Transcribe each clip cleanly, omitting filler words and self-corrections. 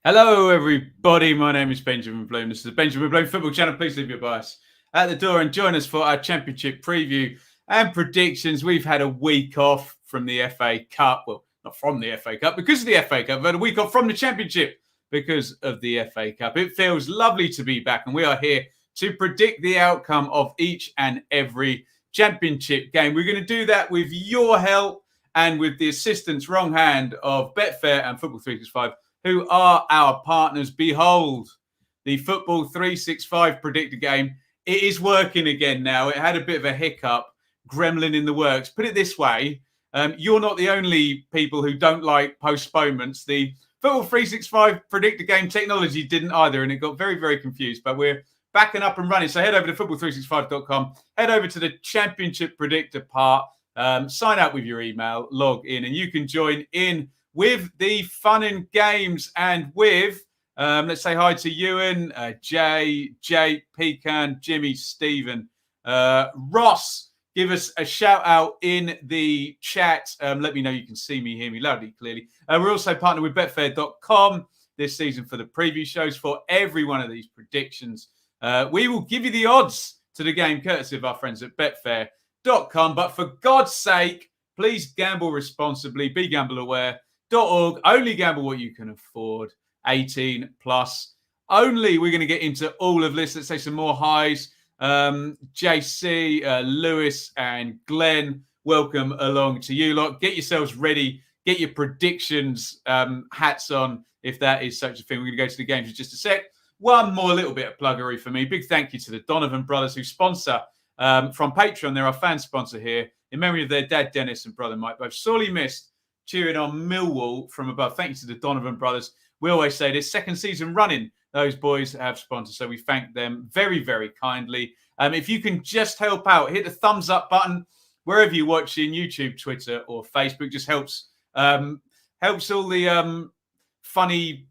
Hello, everybody. My name is Benjamin Bloom. This is the Benjamin Bloom Football Channel. Please leave your bias at the door and join us for our Championship preview and predictions. We've had a week off from the FA Cup. Well, not from the FA Cup because of the FA Cup, but a week off from the Championship because of the FA Cup. It feels lovely to be back, and we are here to predict the outcome of each and every Championship game. We're going to do that with your help and with the assistance wrong hand of Betfair and Football 365, who are our partners. Behold, the Football 365 predictor game. It is working again now. It had a bit of a hiccup, gremlin in the works. Put it this way, you're not the only people who don't like postponements. The Football 365 predictor game technology didn't either, and it got very, very confused. But we're back and up and running. So head over to football365.com, head over to the Championship predictor part, sign up with your email, log in, and you can join in with the fun and games, and with, let's say hi to Ewan, Jay, Pecan, Jimmy, Stephen, Ross. Give us a shout out in the chat. Let me know you can see me, hear me loudly, clearly. We're also partnered with betfair.com this season for the preview shows for every one of these predictions. We will give you the odds to the game courtesy of our friends at betfair.com. But for God's sake, please gamble responsibly, be gamble aware. .org. Only gamble what you can afford. 18 plus. Only. We're going to get into all of this. Let's say some more highs. JC, Lewis, and Glenn, welcome along to you lot. Get yourselves ready. Get your predictions hats on, if that is such a thing. We're going to go to the games in just a sec. One more little bit of pluggery for me. Big thank you to the Donovan brothers who sponsor from Patreon. They're our fan sponsor here in memory of their dad, Dennis, and brother Mike. Both sorely missed cheering on Millwall from above. Thank you to the Donovan brothers. We always say this second season running, those boys have sponsored. So we thank them very, very kindly. If you can just help out, hit the thumbs up button wherever you're watching, YouTube, Twitter, or Facebook. Just helps all the funny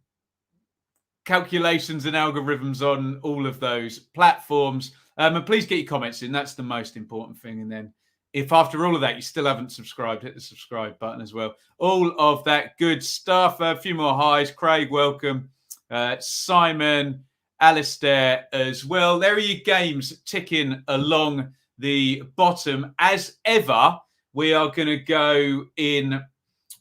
calculations and algorithms on all of those platforms. And please get your comments in. That's the most important thing. And then if after all of that you still haven't subscribed, hit the subscribe button as well. All of that good stuff. A few more highs. Craig, welcome. Simon, Alistair as well. There are your games ticking along the bottom. As ever, we are going to go in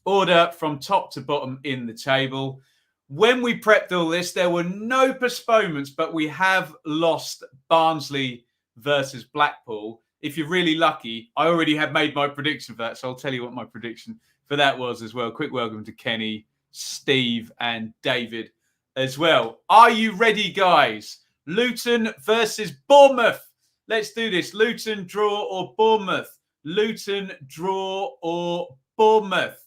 order from top to bottom in the table. When we prepped all this, there were no postponements, but we have lost Barnsley versus Blackpool. If you're really lucky, I already have made my prediction for that, so I'll tell you what my prediction for that was as well. Quick welcome to Kenny, Steve, and David as well. Are you ready, guys? Luton versus Bournemouth. Let's do this. Luton, draw, or Bournemouth? Luton, draw, or Bournemouth?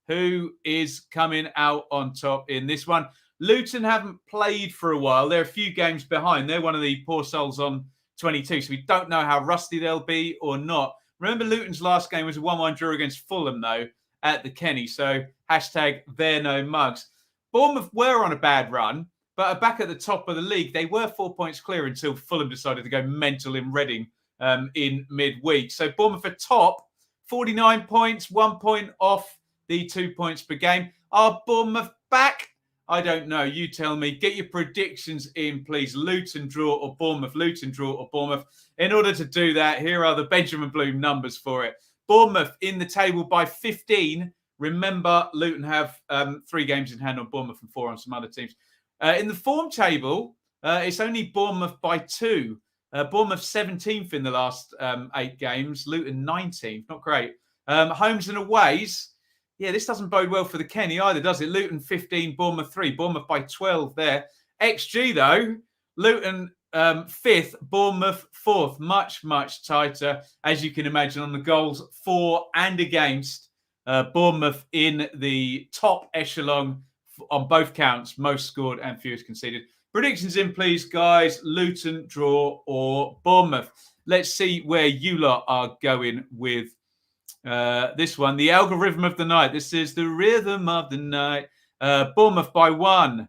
Who is coming out on top in this one? Luton haven't played for a while. They're a few games behind. They're one of the poor souls on 22, so we don't know how rusty they'll be or not. Remember, Luton's last game was a 1-1 draw against Fulham, though, at the Kenny. So hashtag they're no mugs. Bournemouth were on a bad run, but are back at the top of the league. They were 4 points clear until Fulham decided to go mental in Reading in midweek. So Bournemouth are top, 49 points, 1 point off the 2 points per game. Are Bournemouth back? I don't know. You tell me. Get your predictions in, please. Luton, draw, or Bournemouth. Luton, draw, or Bournemouth. In order to do that, here are the Benjamin Bloom numbers for it. Bournemouth in the table by 15. Remember, Luton have 3 games in hand on Bournemouth and 4 on some other teams. In the form table, it's only Bournemouth by 2. Bournemouth 17th in the last 8 games. Luton 19th. Not great. Homes and aways. Yeah, this doesn't bode well for the Kenny either, does it? Luton 15, Bournemouth 3. Bournemouth by 12 there. XG, though, Luton 5th, Bournemouth 4th. Much, much tighter, as you can imagine, on the goals for and against. Bournemouth in the top echelon on both counts, most scored and fewest conceded. Predictions in, please, guys. Luton, draw, or Bournemouth. Let's see where you lot are going with this one. The algorithm of the night. This is the rhythm of the night. Bournemouth by 1.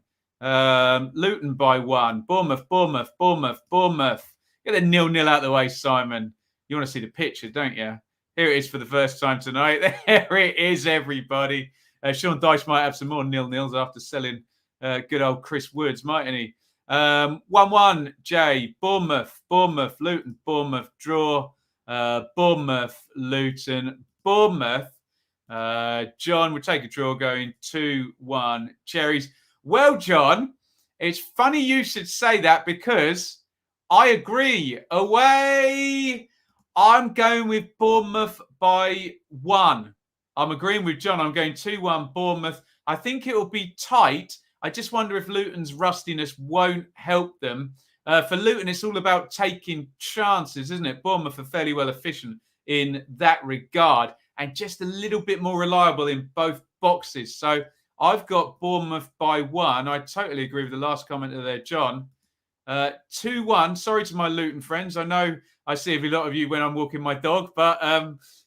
Luton by 1. Bournemouth. Get the 0-0 out of the way, Simon. You want to see the picture, don't you? Here it is for the first time tonight. There it is, everybody. Sean Dyche might have some more 0-0s after selling Good old Chris Woods, mightn't he? 1-1, Jay. Bournemouth, Luton, Bournemouth, draw. Bournemouth, Luton, Bournemouth. John would take a draw going 2-1, Cherries. Well, John, it's funny you should say that because I agree. Away, I'm going with Bournemouth by 1. I'm agreeing with John. I'm going 2-1 Bournemouth. I think it will be tight. I just wonder if Luton's rustiness won't help them. For Luton, it's all about taking chances, isn't it? Bournemouth are fairly well efficient in that regard and just a little bit more reliable in both boxes. So I've got Bournemouth by 1. I totally agree with the last commenter there, John. 2-1. Sorry to my Luton friends. I know I see a lot of you when I'm walking my dog, but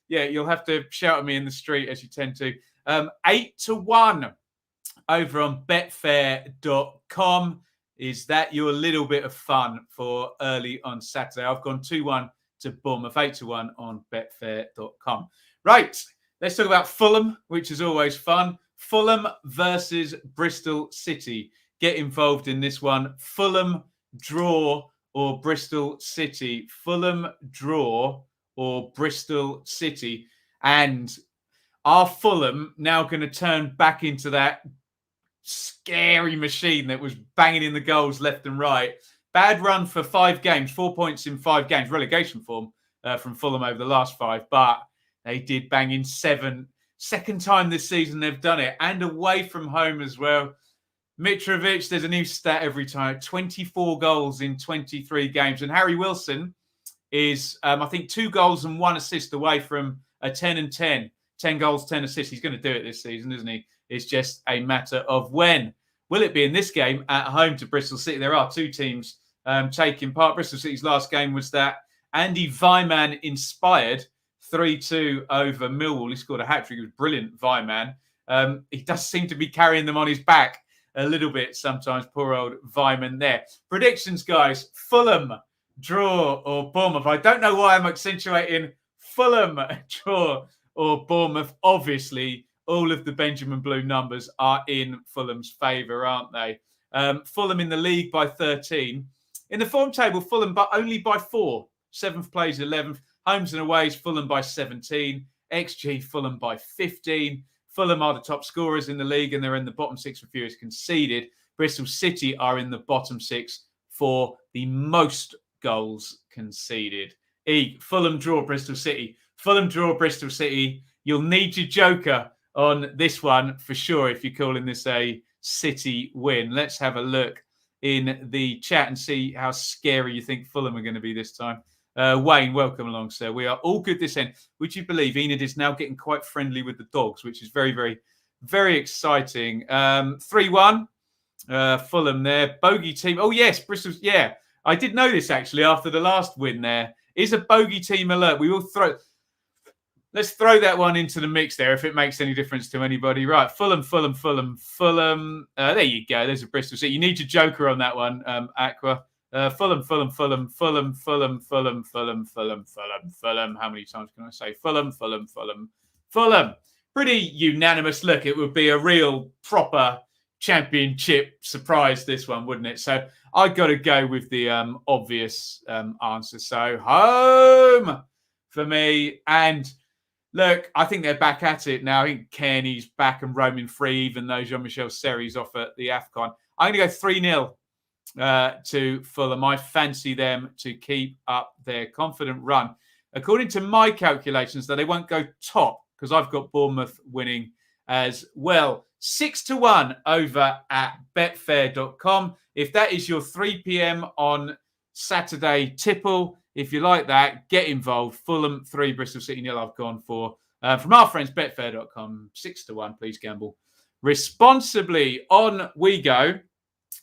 yeah, you'll have to shout at me in the street as you tend to. 8-1 over on betfair.com. Is that your little bit of fun for early on Saturday? I've gone 2-1 to Bournemouth, 8-1 on betfair.com. Right, let's talk about Fulham, which is always fun. Fulham versus Bristol City. Get involved in this one. Fulham draw or Bristol City. Fulham draw or Bristol City. And are Fulham now going to turn back into that scary machine that was banging in the goals left and right? Bad run for 5 games, 4 points in 5 games, relegation form from Fulham over the last 5, but they did bang in 7. Second time this season they've done it, and away from home as well. Mitrovic, there's a new stat every time, 24 goals in 23 games. And Harry Wilson is, I think, 2 goals and 1 assist away from a 10-10. 10 goals, 10 assists. He's going to do it this season, isn't he? It's just a matter of when. Will it be in this game at home to Bristol City? There are 2 teams taking part. Bristol City's last game was that Andy Weimann inspired 3-2 over Millwall. He scored a hat-trick. It was brilliant, Weimann. He does seem to be carrying them on his back a little bit sometimes. Poor old Weimann there. Predictions, guys. Fulham, draw or Bournemouth. I don't know why I'm accentuating Fulham, draw or Bournemouth. Obviously, all of the Benjamin Blue numbers are in Fulham's favour, aren't they? Fulham in the league by 13. In the form table, Fulham but only by 4. 7th plays 11th. Homes and aways, Fulham by 17. XG, Fulham by 15. Fulham are the top scorers in the league and they're in the bottom 6 for fewest conceded. Bristol City are in the bottom 6 for the most goals conceded. Fulham draw Bristol City. Fulham draw Bristol City. You'll need your joker on this one for sure if you're calling this a City win. Let's have a look in the chat and see how scary you think Fulham are going to be this time. Wayne, welcome along, sir. We are all good this end. Would you believe Enid is now getting quite friendly with the dogs, which is very, very, very exciting. 3-1, Fulham there. Bogey team. Oh, yes, Bristol's. Yeah, I did know this actually after the last win there. Is a bogey team alert. We will throw. Let's throw that one into the mix there if it makes any difference to anybody. Right, Fulham. There you go. There's a Bristol City. You need your joker on that one, Aqua. Fulham. How many times can I say Fulham? Pretty unanimous. Look, it would be a real proper championship surprise, this one, wouldn't it? So I got to go with the obvious answer. So home for me. And look, I think they're back at it now. I think Kearney's back and roaming free, even though Jean-Michel Seri's off at the AFCON. I'm going to go 3-0 to Fulham. I fancy them to keep up their confident run. According to my calculations, though, they won't go top because I've got Bournemouth winning as well. 6-1 over at betfair.com. If that is your 3 p.m. on Saturday tipple, if you like that, get involved. Fulham 3, Bristol City 0 I've gone for. From our friends, betfair.com, 6-1. Please gamble responsibly. On we go.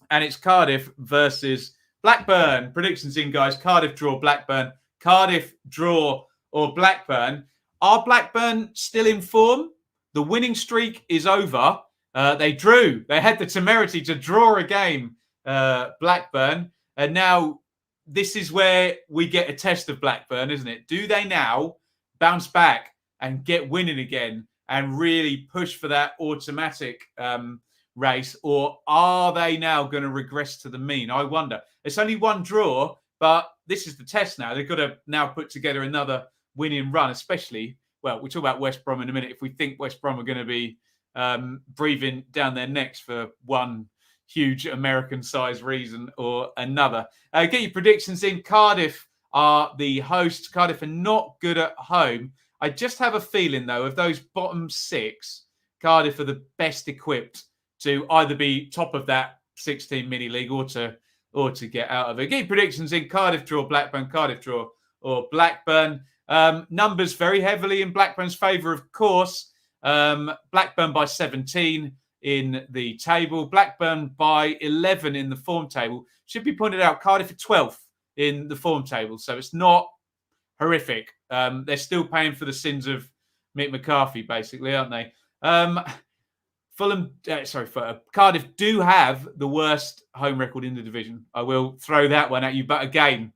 And it's Cardiff versus Blackburn. Predictions in, guys. Cardiff draw, Blackburn. Cardiff draw or Blackburn. Are Blackburn still in form? The winning streak is over. They drew. They had the temerity to draw a game, Blackburn. And now this is where we get a test of Blackburn, isn't it? Do they now bounce back and get winning again and really push for that automatic race, or are they now going to regress to the mean? I wonder. It's only one draw, but this is the test now. They've got to now put together another winning run, especially, well, we'll talk about West Brom in a minute. If we think West Brom are going to be breathing down their necks for one huge American-sized reason or another. Get your predictions in. Cardiff are the hosts. Cardiff are not good at home. I just have a feeling, though, of those bottom 6, Cardiff are the best equipped to either be top of that 16 mini league or to get out of it. Get your predictions in. Cardiff draw, Blackburn, Cardiff draw, or Blackburn. Numbers very heavily in Blackburn's favour, of course. Blackburn by 17 in the table. Blackburn by 11 in the form table. Should be pointed out, Cardiff are 12th in the form table, so it's not horrific. They're still paying for the sins of Mick McCarthy, basically, aren't they? Cardiff do have the worst home record in the division. I will throw that one at you, but again,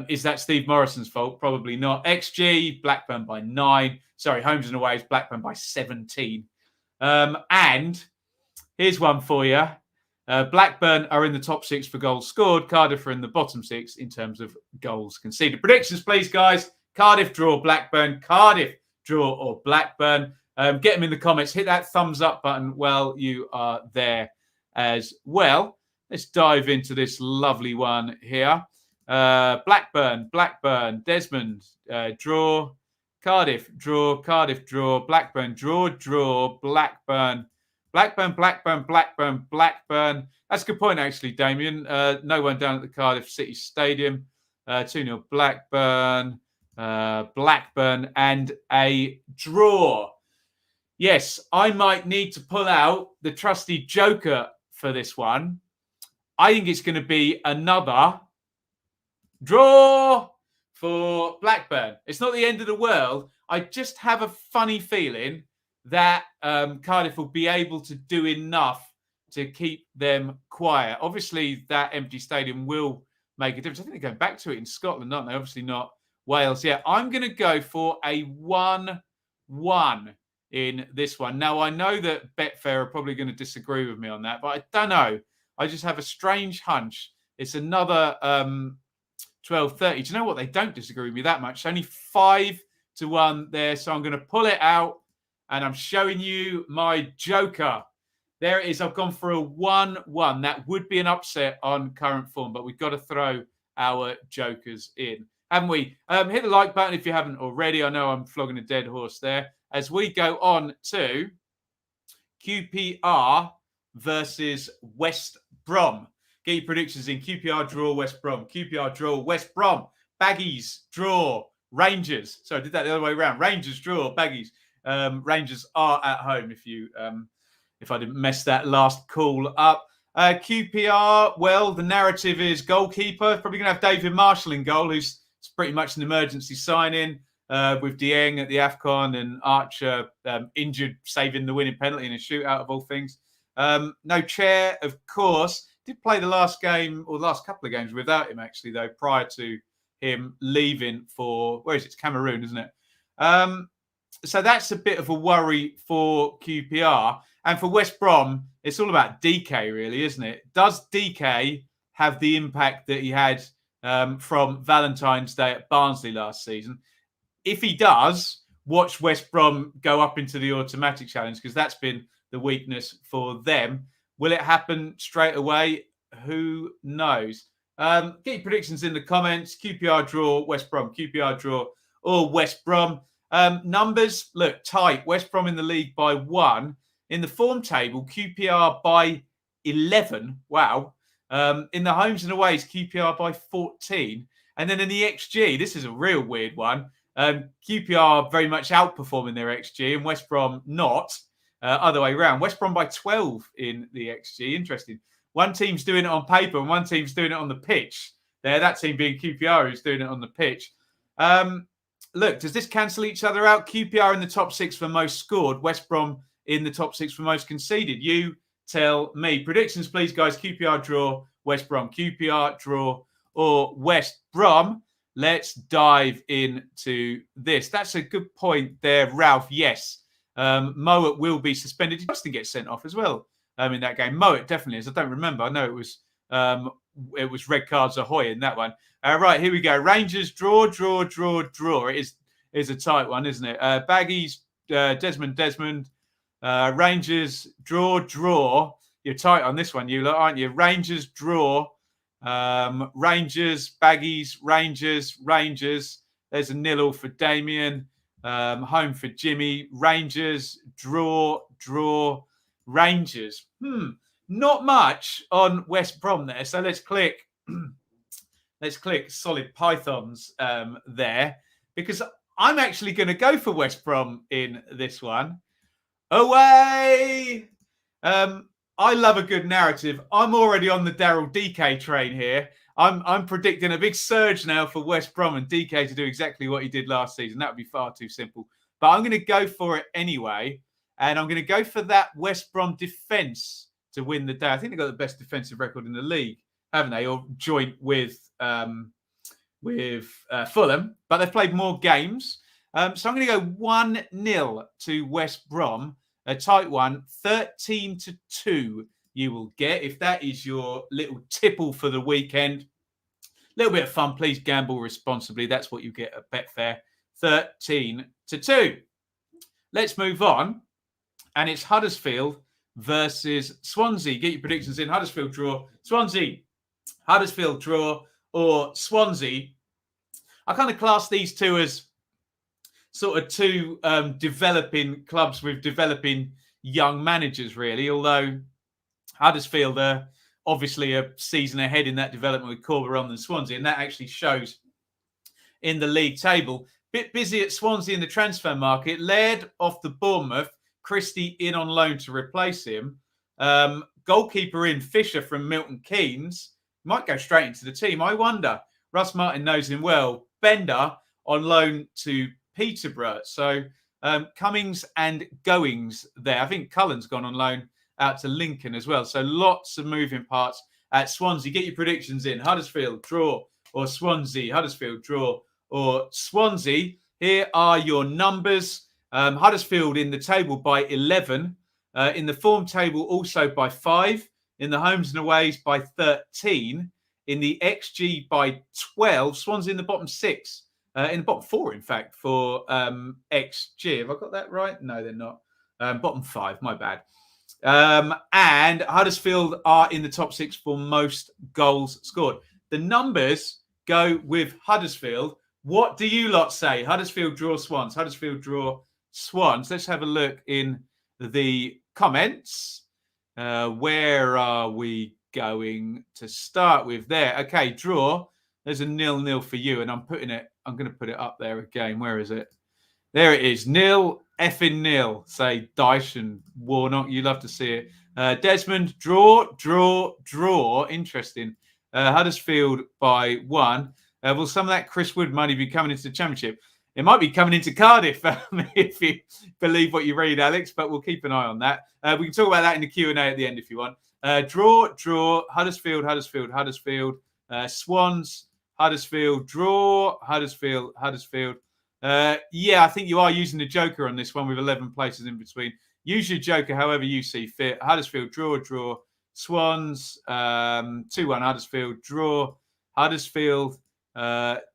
is that Steve Morrison's fault? Probably not. XG, Blackburn by 9. Sorry, homes and aways, Blackburn by 17. And here's one for you. Blackburn are in the top 6 for goals scored. Cardiff are in the bottom 6 in terms of goals conceded. Predictions, please, guys. Cardiff draw, Blackburn. Cardiff draw or Blackburn. Get them in the comments. Hit that thumbs up button while you are there as well. Let's dive into this lovely one here. Blackburn, Desmond, draw, Cardiff, draw, Blackburn, draw, Blackburn. That's a good point, actually, Damien. No one down at the Cardiff City Stadium. 2-0 Blackburn, and a draw. Yes, I might need to pull out the trusty joker for this one. I think it's going to be another draw for Blackburn. It's not the end of the world. I just have a funny feeling that Cardiff will be able to do enough to keep them quiet. Obviously, that empty stadium will make a difference. I think they're going back to it in Scotland, aren't they? Obviously not Wales. Yeah, I'm going to go for a 1-1 in this one. Now, I know that Betfair are probably going to disagree with me on that, but I don't know. I just have a strange hunch. It's another 12-30. Do you know what? They don't disagree with me that much. It's only 5-1 there. So I'm going to pull it out and I'm showing you my joker. There it is. I've gone for a 1-1. That would be an upset on current form, but we've got to throw our jokers in, haven't we? Hit the like button if you haven't already. I know I'm flogging a dead horse there. As we go on to QPR versus West Brom. Get your predictions in. QPR draw, West Brom. QPR draw, West Brom. Baggies draw, Rangers. Sorry, I did that the other way around. Rangers draw, Baggies. Rangers are at home if I didn't mess that last call up. QPR, well, the narrative is goalkeeper. Probably going to have David Marshall in goal, who's pretty much an emergency sign-in with Iain at the AFCON and Archer injured, saving the winning penalty in a shootout of all things. No Chair, of course. Did play the last game or the last couple of games without him, actually, though, prior to him leaving for, where is it? It's Cameroon, isn't it? So that's a bit of a worry for QPR. And for West Brom, it's all about DK, really, isn't it? Does DK have the impact that he had from Valentine's Day at Barnsley last season? If he does, watch West Brom go up into the automatic challenge, because that's been the weakness for them. Will it happen straight away? Who knows? Get your predictions in the comments. QPR draw, West Brom. QPR draw or West Brom. Numbers, look, tight. West Brom in the league by 1. In the form table, QPR by 11. Wow. In the homes and aways, QPR by 14. And then in the XG, this is a real weird one. QPR very much outperforming their XG and West Brom not. Other way around. West Brom by 12 in the XG. Interesting. One team's doing it on paper and one team's doing it on the pitch. There, that team being QPR who's doing it on the pitch. Look, does this cancel each other out? QPR in the top 6 for most scored. West Brom in the top 6 for most conceded. You tell me. Predictions, please, guys. QPR draw, West Brom. QPR draw or West Brom. Let's dive into this. That's a good point there, Ralph. Yes. Mowat will be suspended. Justin gets sent off as well. in that game. It definitely is. I don't remember. I know it was red cards ahoy in that one. Right, here we go. Rangers draw. It is a tight one, isn't it? Baggies, Desmond. Rangers draw. You're tight on this one, you lot, aren't you? Rangers draw. Rangers, Baggies, Rangers. There's a 0 for Damien. Home for Jimmy. Rangers draw. Rangers. Not much on West Brom there. So let's click. Let's click solid pythons there, because I'm actually going to go for West Brom in this one. Away! I love a good narrative. I'm already on the Daryl DK train here. I'm predicting a big surge now for West Brom and DK to do exactly what he did last season. That would be far too simple. But I'm going to go for it anyway. And I'm going to go for that West Brom defence to win the day. I think they've got the best defensive record in the league, haven't they? Or joint with Fulham. But they've played more games. So I'm going to go 1-0 to West Brom. A tight one, 13-2 you will get, if that is your little tipple for the weekend. A little bit of fun. Please gamble responsibly. That's what you get at Betfair. 13-2. Let's move on. And it's Huddersfield versus Swansea. Get your predictions in. Huddersfield draw. Swansea. Huddersfield draw or Swansea. I kind of class these two as sort of two developing clubs with developing young managers, really. Although Huddersfield are obviously a season ahead in that development with Corberon than Swansea. And that actually shows in the league table. Bit busy at Swansea in the transfer market. Laird off the Bournemouth. Krissy in on loan to replace him. Goalkeeper in Fisher from Milton Keynes. Might go straight into the team. I wonder. Russ Martin knows him well. Bender on loan to Peterborough. So comings and goings there. I think Cullen's gone on loan out to Lincoln as well. So lots of moving parts at Swansea. Get your predictions in. Huddersfield, draw or Swansea. Huddersfield, draw or Swansea. Here are your numbers. Huddersfield in the table by 11. In the form table also by 5. In the homes and aways by 13. In the XG by 12. Swansea in the bottom 6. In the bottom 4, in fact, for XG. Have I got that right? No, they're not. Bottom 5, my bad. And Huddersfield are in the top 6 for most goals scored. The numbers go with Huddersfield. What do you lot say? Huddersfield draw Swans. Huddersfield draw Swans. Let's have a look in the comments. Where are we going to start with there? Okay, draw. There's a 0-0 for you, and I'm going to put it up there again. Where is it? There it is. 0 effing 0. Say Dyson Warnock. You love to see it. Desmond, draw. Interesting. Huddersfield by 1. Will some of that Chris Wood money be coming into the Championship? It might be coming into Cardiff, if you believe what you read, Alex, but we'll keep an eye on that. We can talk about that in the Q&A at the end if you want. Draw. Huddersfield. Swans. Huddersfield, draw. Huddersfield. Yeah, I think you are using the Joker on this one with 11 places in between. Use your Joker however you see fit. Huddersfield, draw. Swans, 2-1. Huddersfield, draw. Huddersfield, 2-1.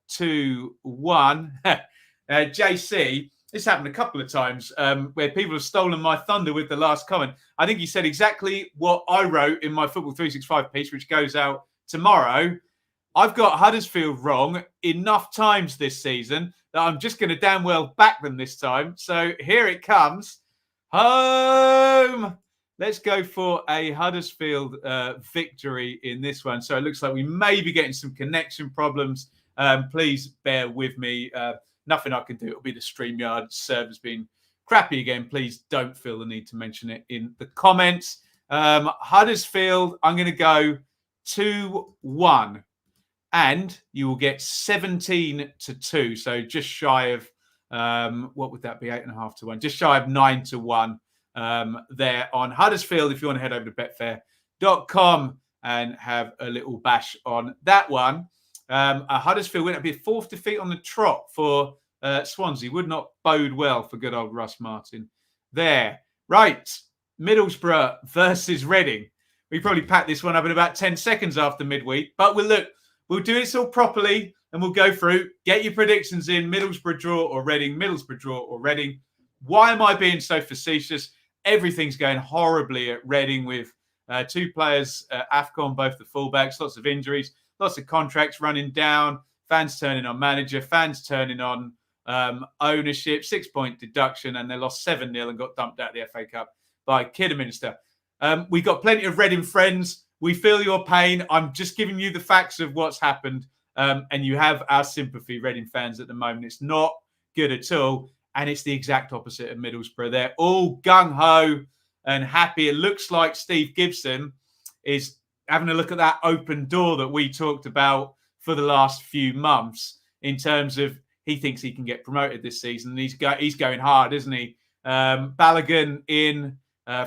JC, this happened a couple of times where people have stolen my thunder with the last comment. I think he said exactly what I wrote in my Football 365 piece, which goes out tomorrow. I've got Huddersfield wrong enough times this season that I'm just going to damn well back them this time. So here it comes. Home. Let's go for a Huddersfield victory in this one. So it looks like we may be getting some connection problems. Please bear with me. Nothing I can do. It'll be the StreamYard server's been crappy again. Please don't feel the need to mention it in the comments. Huddersfield, I'm going to go 2-1. And you will get 17-2. So just shy of, what would that be? 8.5-1. Just shy of 9-1 there on Huddersfield. If you want to head over to betfair.com and have a little bash on that one. A Huddersfield win. It'd be a 4th defeat on the trot for Swansea. Would not bode well for good old Russ Martin there. Right. Middlesbrough versus Reading. We probably packed this one up in about 10 seconds after midweek. But we'll do this all properly and we'll go through. Get your predictions in. Middlesbrough draw or Reading. Middlesbrough draw or Reading. Why am I being so facetious? Everything's going horribly at Reading with 2 players, AFCON, both the fullbacks, lots of injuries, lots of contracts running down, fans turning on manager, fans turning on ownership, 6-point deduction, and they lost 7-0 and got dumped out of the FA Cup by Kidderminster. We've got plenty of Reading friends. We feel your pain. I'm just giving you the facts of what's happened, and you have our sympathy, Reading fans, at the moment. It's not good at all, and it's the exact opposite of Middlesbrough. They're all gung-ho and happy. It looks like Steve Gibson is having a look at that open door that we talked about for the last few months in terms of he thinks he can get promoted this season. And he's going hard, isn't he? Balogun in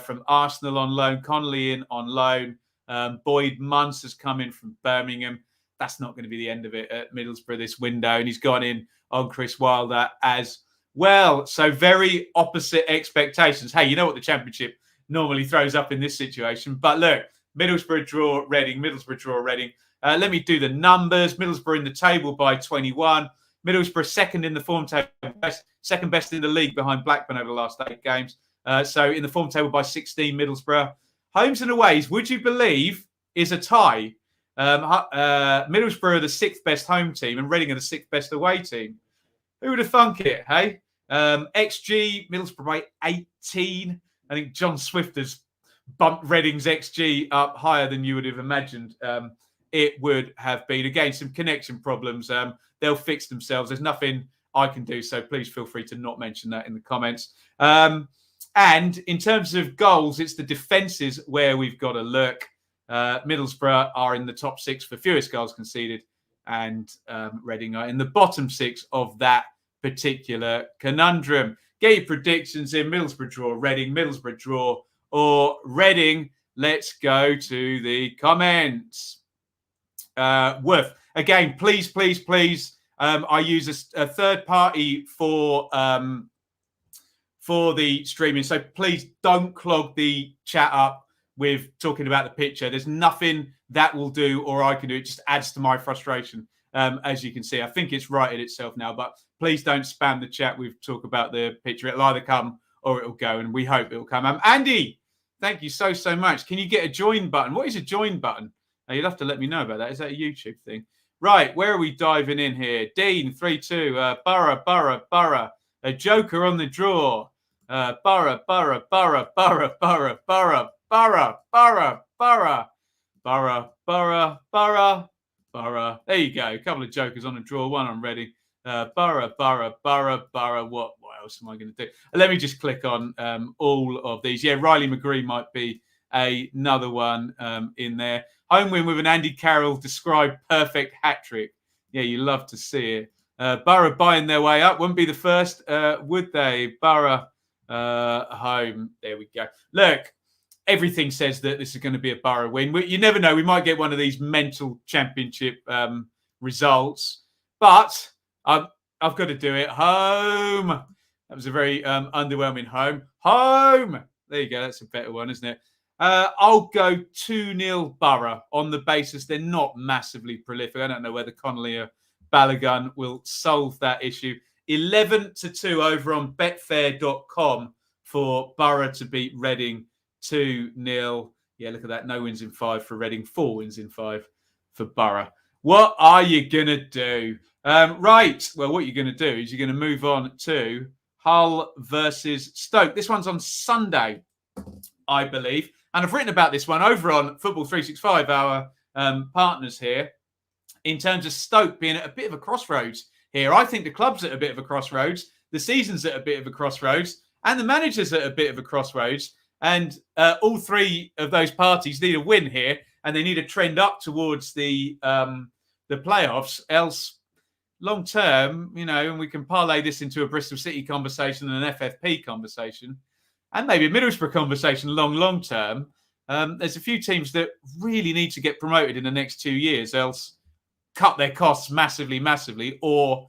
from Arsenal on loan. Connolly in on loan. Boyd Munce has come in from Birmingham. That's not going to be the end of it at Middlesbrough this window. And he's gone in on Chris Wilder as well. So very opposite expectations. Hey, you know what the Championship normally throws up in this situation. But look, Middlesbrough draw, Reading. Middlesbrough draw, Reading. Let me do the numbers. Middlesbrough in the table by 21. Middlesbrough second in the form table, second best in the league behind Blackburn over the last 8 games. So in the form table by 16, Middlesbrough. Homes and aways, would you believe, is a tie. Middlesbrough are the 6th best home team and Reading are the 6th best away team. Who would have thunk it, hey? XG, Middlesbrough by 18. I think John Swift has bumped Reading's XG up higher than you would have imagined it would have been. Again, some connection problems. They'll fix themselves. There's nothing I can do, so please feel free to not mention that in the comments. And in terms of goals, it's the defences where we've got to look. Middlesbrough are in the top 6 for fewest goals conceded, and Reading are in the bottom 6 of that particular conundrum. Get your predictions in. Middlesbrough draw, Reading, Middlesbrough draw, or Reading. Let's go to the comments. Worth. Again, please. I use a third party for the streaming, so please don't clog the chat up with talking about the picture. There's nothing that will do or I can do. It just adds to my frustration, as you can see. I think it's righted itself now, but please don't spam the chat with talk about the picture. It'll either come or it'll go, and we hope it'll come. Andy, thank you so much. Can you get a join button? What is a join button? You'll have to let me know about that. Is that a YouTube thing? Right, where are we diving in here? Dean, 3-2. Borough. A joker on the draw. Borough. There you go. A couple of jokers on the draw. One on Reading. Borough. What else am I going to do? Let me just click on all of these. Yeah, Riley McGree might be another one in there. Home win with an Andy Carroll described perfect hat-trick. Yeah, you love to see it. Borough buying their way up. Wouldn't be the first, would they? Borough home. There we go. Look, everything says that this is going to be a Borough win. You never know. We might get one of these mental Championship results. But I've got to do it. Home. That was a very underwhelming home. Home. There you go. That's a better one, isn't it? I'll go 2-0 Borough on the basis they're not massively prolific. I don't know whether Connolly or Balogun will solve that issue. 11-2 over on betfair.com for Borough to beat Reading 2-0. Yeah, look at that. No wins in 5 for Reading. 4 wins in 5 for Borough. What are you going to do? Right. Well, what you're going to do is you're going to move on to Hull versus Stoke. This one's on Sunday, I believe. And I've written about this one over on Football 365, our partners here, in terms of Stoke being at a bit of a crossroads here. I think the club's at a bit of a crossroads. The season's at a bit of a crossroads. And the manager's at a bit of a crossroads. And all 3 of those parties need a win here. And they need a trend up towards the playoffs. Else, long term, and we can parlay this into a Bristol City conversation and an FFP conversation. And maybe a Middlesbrough conversation long term. There's a few teams that really need to get promoted in the next 2 years, else cut their costs massively, or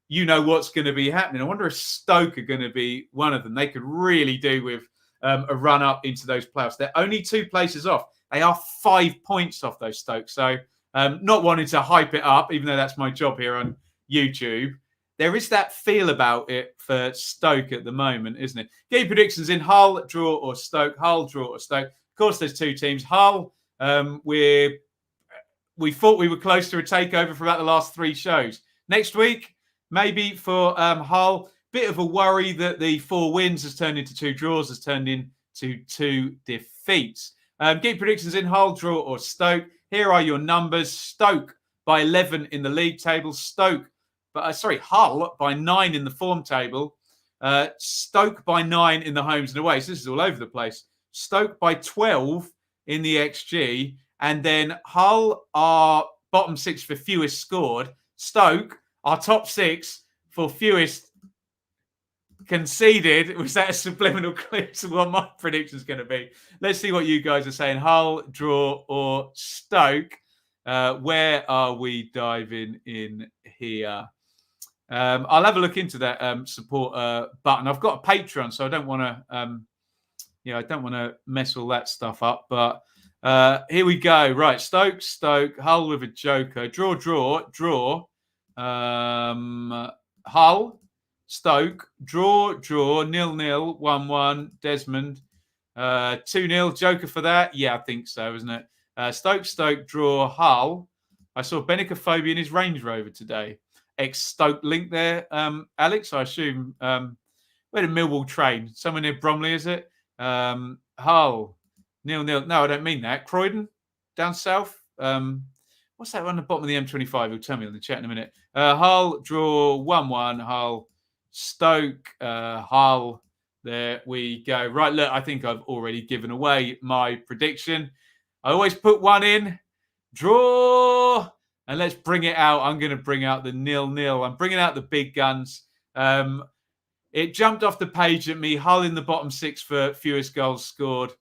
what's going to be happening. I wonder if Stoke are going to be one of them. They could really do with a run up into those playoffs. They're only 2 places off. They are 5 points off those Stoke. So not wanting to hype it up, even though that's my job here on YouTube. There is that feel about it for Stoke at the moment, isn't it? Get your predictions in: Hull, draw, or Stoke. Hull, draw, or Stoke. Of course, there's 2 teams. Hull, we thought we were close to a takeover for about the last 3 shows. Next week, maybe for Hull. Bit of a worry that the 4 wins has turned into 2 draws, has turned into 2 defeats. Get your predictions in: Hull, draw, or Stoke. Here are your numbers. Stoke by 11 in the league table. Hull by 9 in the form table. Stoke by 9 in the homes and aways. This is all over the place. Stoke by 12 in the XG. And then Hull are bottom 6 for fewest scored. Stoke are top 6 for fewest conceded. Was that a subliminal clip to what my prediction is going to be? Let's see what you guys are saying. Hull, draw, or Stoke. Where are we diving in here? I'll have a look into that support button. I've got a Patreon, so I don't want to, I don't want to mess all that stuff up. But here we go. Right, Stoke, Hull with a joker. Draw. Hull, Stoke, draw, 0-0, 1-1. Desmond, 2-0. Joker for that? Yeah, I think so, isn't it? Stoke, draw, Hull. I saw Benicophobia in his Range Rover today. Ex-Stoke link there, Alex, I assume. Where did Millwall train? Somewhere near Bromley, is it? Hull, 0-0. No, I don't mean that. Croydon, down south. What's that on the bottom of the M25? He'll tell me in the chat in a minute. Hull, draw, 1-1. Hull, Stoke, Hull. There we go. Right, look, I think I've already given away my prediction. I always put one in. Draw. And let's bring it out. I'm going to bring out the 0-0. I'm bringing out the big guns. It jumped off the page at me. Hull in the bottom 6 for fewest goals scored.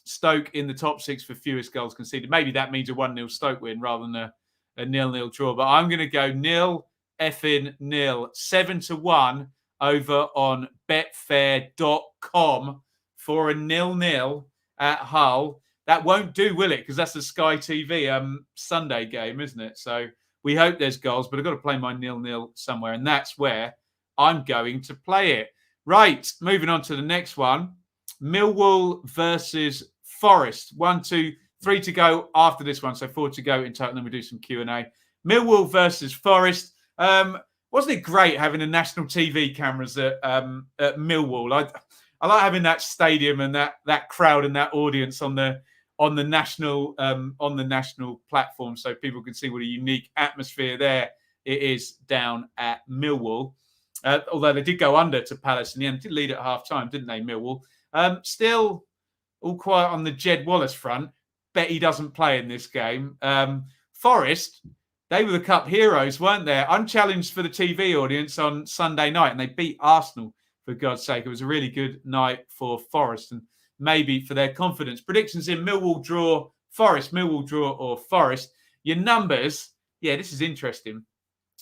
Stoke in the top 6 for fewest goals conceded. Maybe that means a 1-0 Stoke win rather than a 0-0 draw. But I'm going to go 0-0. 7-1 over on betfair.com for a 0-0 at Hull. That won't do, will it? Because that's the Sky TV Sunday game, isn't it? So we hope there's goals, but I've got to play my 0-0 somewhere, and that's where I'm going to play it. Right, moving on to the next one. Millwall versus Forest. 1, 2, 3 to go after this one, so 4 to go in total, and then we do some Q&A. Millwall versus Forest. Wasn't it great having the national TV cameras at Millwall? I like having that stadium and that crowd and that audience on the national platform, so people can see what a unique atmosphere there it is down at Millwall. Although they did go under to Palace in the end, did lead at half time, didn't they, Millwall? Still all quiet on the Jed Wallace front. Bet he doesn't play in this game. Forest, they were the cup heroes, weren't they? Unchallenged for the TV audience on Sunday night, and they beat Arsenal, for God's sake. It was a really good night for Forest and maybe for their confidence. Predictions in: Millwall draw, Forest, Millwall draw, or Forest. Your numbers, yeah, this is interesting.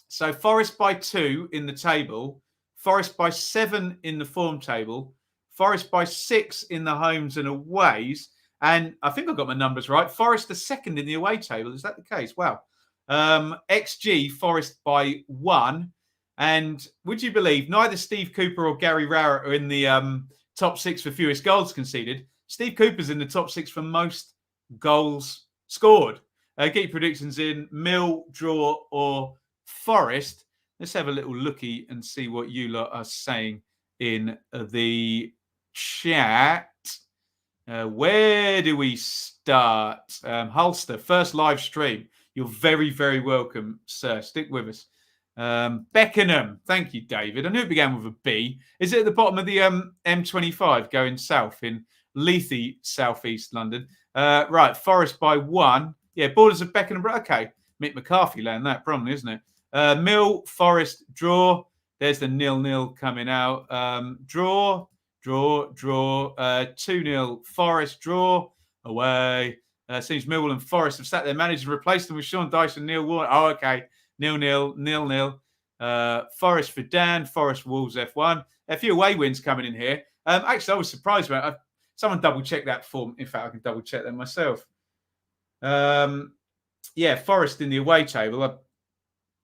So Forest by 2 in the table, Forest by 7 in the form table, Forest by 6 in the homes and aways. And I think I've got my numbers right. Forest the second in the away table. Is that the case? Wow. XG, Forest by 1. And would you believe neither Steve Cooper or Gary Rowett are in the top 6 for fewest goals conceded? Steve Cooper's in the top 6 for most goals scored. Get your predictions in: Mill, draw, or Forest. Let's have a little looky and see what you lot are saying in the chat. Where do we start? Hulster, first live stream. You're very, very welcome, sir. Stick with us. Beckenham. Thank you, David. I knew it began with a B. Is it at the bottom of the M25 going south in Lethe, southeast London? Right, Forest by 1. Yeah, borders of Beckenham. Okay, Mick McCarthy land that, probably, isn't it? Mill, Forest, draw. There's the 0-0 coming out. Draw. 2-0 Forest, draw, away. Seems Millwall and Forest have sat their managers and replaced them with Sean Dyche and Neil Warner. Oh, okay. 0-0. Forest for Dan. Forest Wolves F1. A few away wins coming in here. Actually, I was surprised about it. Someone double check that form. In fact, I can double check that myself. Yeah, Forest in the away table.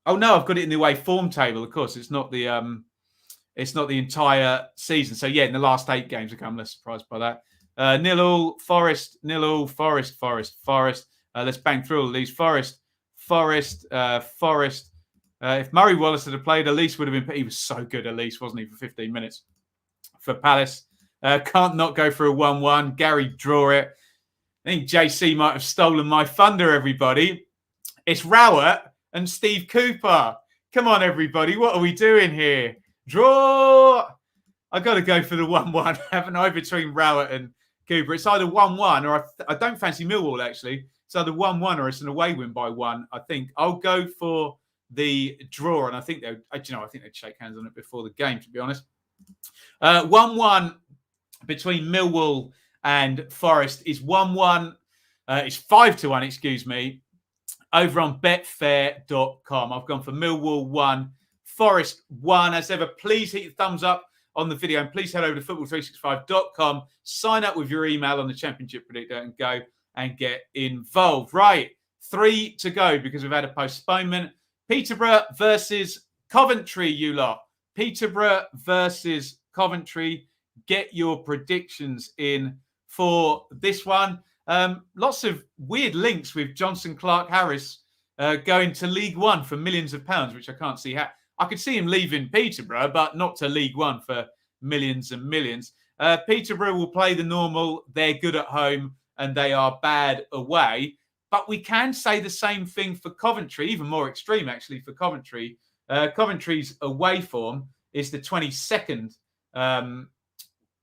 Oh no, I've got it in the away form table. Of course, it's not the entire season. So yeah, in the last 8 games, I'm less surprised by that. 0-0, Forest, 0-0, Forest, Forest, Forest. Let's bang through all of these. Forest, Forest, Forest. If Murray Wallace had played, Elise would have been. He was so good, Elise, wasn't he, for 15 minutes for Palace. Can't not go for a 1-1. Gary, draw it. I think JC might have stolen my thunder, everybody. It's Rowett and Steve Cooper. Come on, everybody. What are we doing here? Draw. I got to go for the 1-1, haven't I, between Rowett and Cooper. It's either 1-1 or I don't fancy Millwall, actually. It's either 1-1 or it's an away win by 1. I think I'll go for the draw, and I think I think they'd shake hands on it before the game, to be honest. 1-1 between Millwall and Forest is 1-1. It's 5-1, excuse me, over on betfair.com. I've gone for Millwall 1, Forest 1. As ever, please hit your thumbs up on the video and please head over to football365.com. Sign up with your email on the Championship Predictor and go and get involved. Right, 3 to go because we've had a postponement. Peterborough versus Coventry, you lot. Peterborough versus Coventry. Get your predictions in for this one. Lots of weird links with Johnson Clark Harris going to League One for millions of pounds, which I can't see how. I could see him leaving Peterborough, but not to League One for millions and millions. Peterborough will play the normal. They're good at home and they are bad away. But we can say the same thing for Coventry, even more extreme, actually, for Coventry. Coventry's away form is the 22nd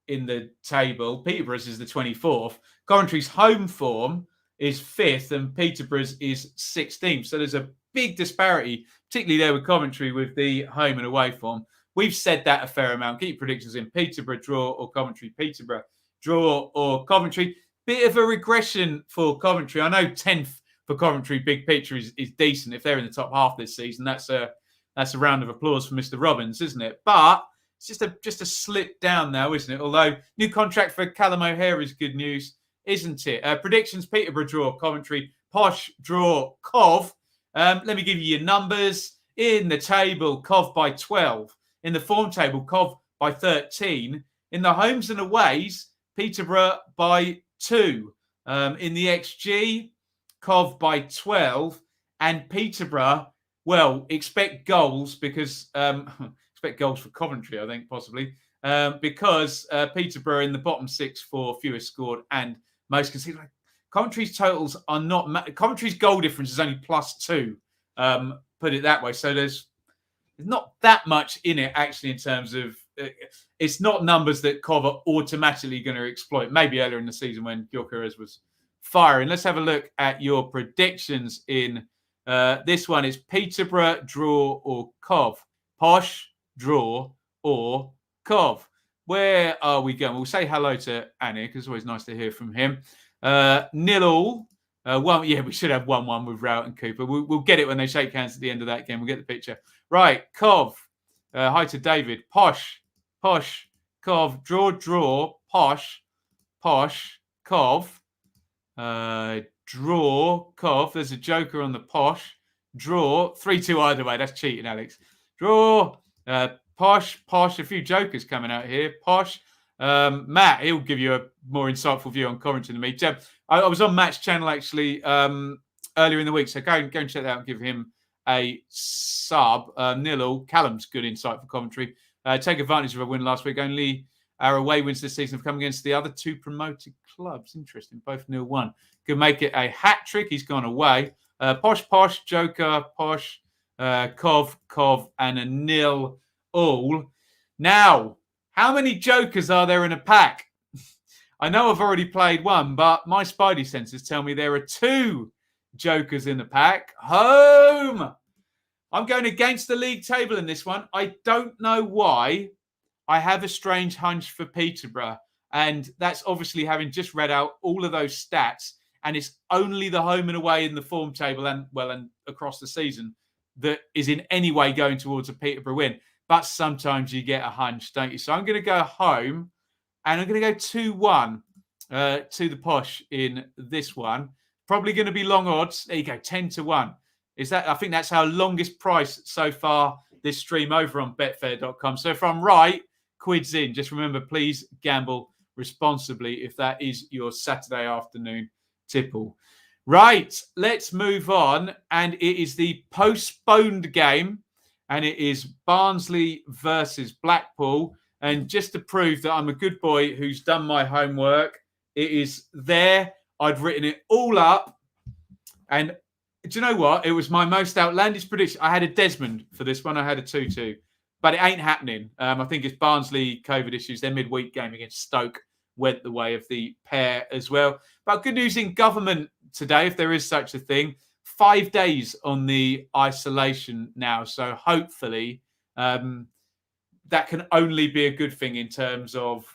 in the table. Peterborough's is the 24th. Coventry's home form is 5th and Peterborough's is 16th. So there's a big disparity, particularly there with Coventry with the home and away form. We've said that a fair amount. Keep predictions in: Peterborough, draw, or Coventry. Peterborough, draw, or Coventry. Bit of a regression for Coventry. I know 10th for Coventry, big picture, is decent. If they're in the top half this season, that's a round of applause for Mr. Robbins, isn't it? But it's just a slip down now, isn't it? Although new contract for Callum O'Hare is good news, isn't it? Predictions: Peterborough, draw, Coventry, Posh, draw, Cov. Let me give you your numbers. In the table, Cov by 12. In the form table, Cov by 13. In the homes and aways, Peterborough by 2. In the XG, Cov by 12. And Peterborough, well, expect goals because expect goals for Coventry, I think, possibly, because Peterborough in the bottom 6 for fewest scored and most conceded. Coventry's totals are not. Coventry's goal difference is only +2. Put it that way. So there's not that much in it actually in terms of. It's not numbers that Cov are automatically going to exploit. Maybe earlier in the season when Gyökeres was firing. Let's have a look at your predictions in this one. Is Peterborough, draw, or Cov? Posh, draw, or Cov? Where are we going? We'll say hello to Annie because it's always nice to hear from him. 0-0. Yeah, we should have 1-1 with Rowett and Cooper. We'll get it when they shake hands at the end of that game. We'll get the picture. Right, Cov. Hi to David. Posh, Cov. Draw, Posh, Cov. Draw, Cov. There's a joker on the Posh. Draw, 3-2 either way. That's cheating, Alex. Draw, Posh. A few jokers coming out here. Posh. Matt, he'll give you a more insightful view on Coventry than me. I was on Matt's channel actually earlier in the week, so go and check that out and give him a sub. 0-0. Callum's good insight for Coventry. Take advantage of a win last week. Only our away wins this season have come against the other 2 promoted clubs. Interesting. Both 0-1. Could make it a hat trick. He's gone away. Posh, Joker, Posh, Cov, and a 0-all. Now, how many jokers are there in a pack? I know I've already played one, but my spidey senses tell me there are 2 jokers in the pack. Home! I'm going against the league table in this one. I don't know why. I have a strange hunch for Peterborough. And that's obviously having just read out all of those stats. And it's only the home and away in the form table and across the season that is in any way going towards a Peterborough win. But sometimes you get a hunch, don't you? So I'm going to go home and I'm going to go 2-1 to the posh in this one. Probably going to be long odds. There you go, 10-1. I think that's our longest price so far this stream over on betfair.com. So if I'm right, quids in. Just remember, please gamble responsibly if that is your Saturday afternoon tipple. Right, let's move on. And it is the postponed game. And it is Barnsley versus Blackpool. And just to prove that I'm a good boy who's done my homework, it is there. I'd written it all up. And do you know what? It was my most outlandish prediction. I had a Desmond for this one. I had a 2-2. But it ain't happening. I think it's Barnsley COVID issues. Their midweek game against Stoke went the way of the pair as well. But good news in government today, if there is such a thing. 5 days on the isolation now. So hopefully that can only be a good thing in terms of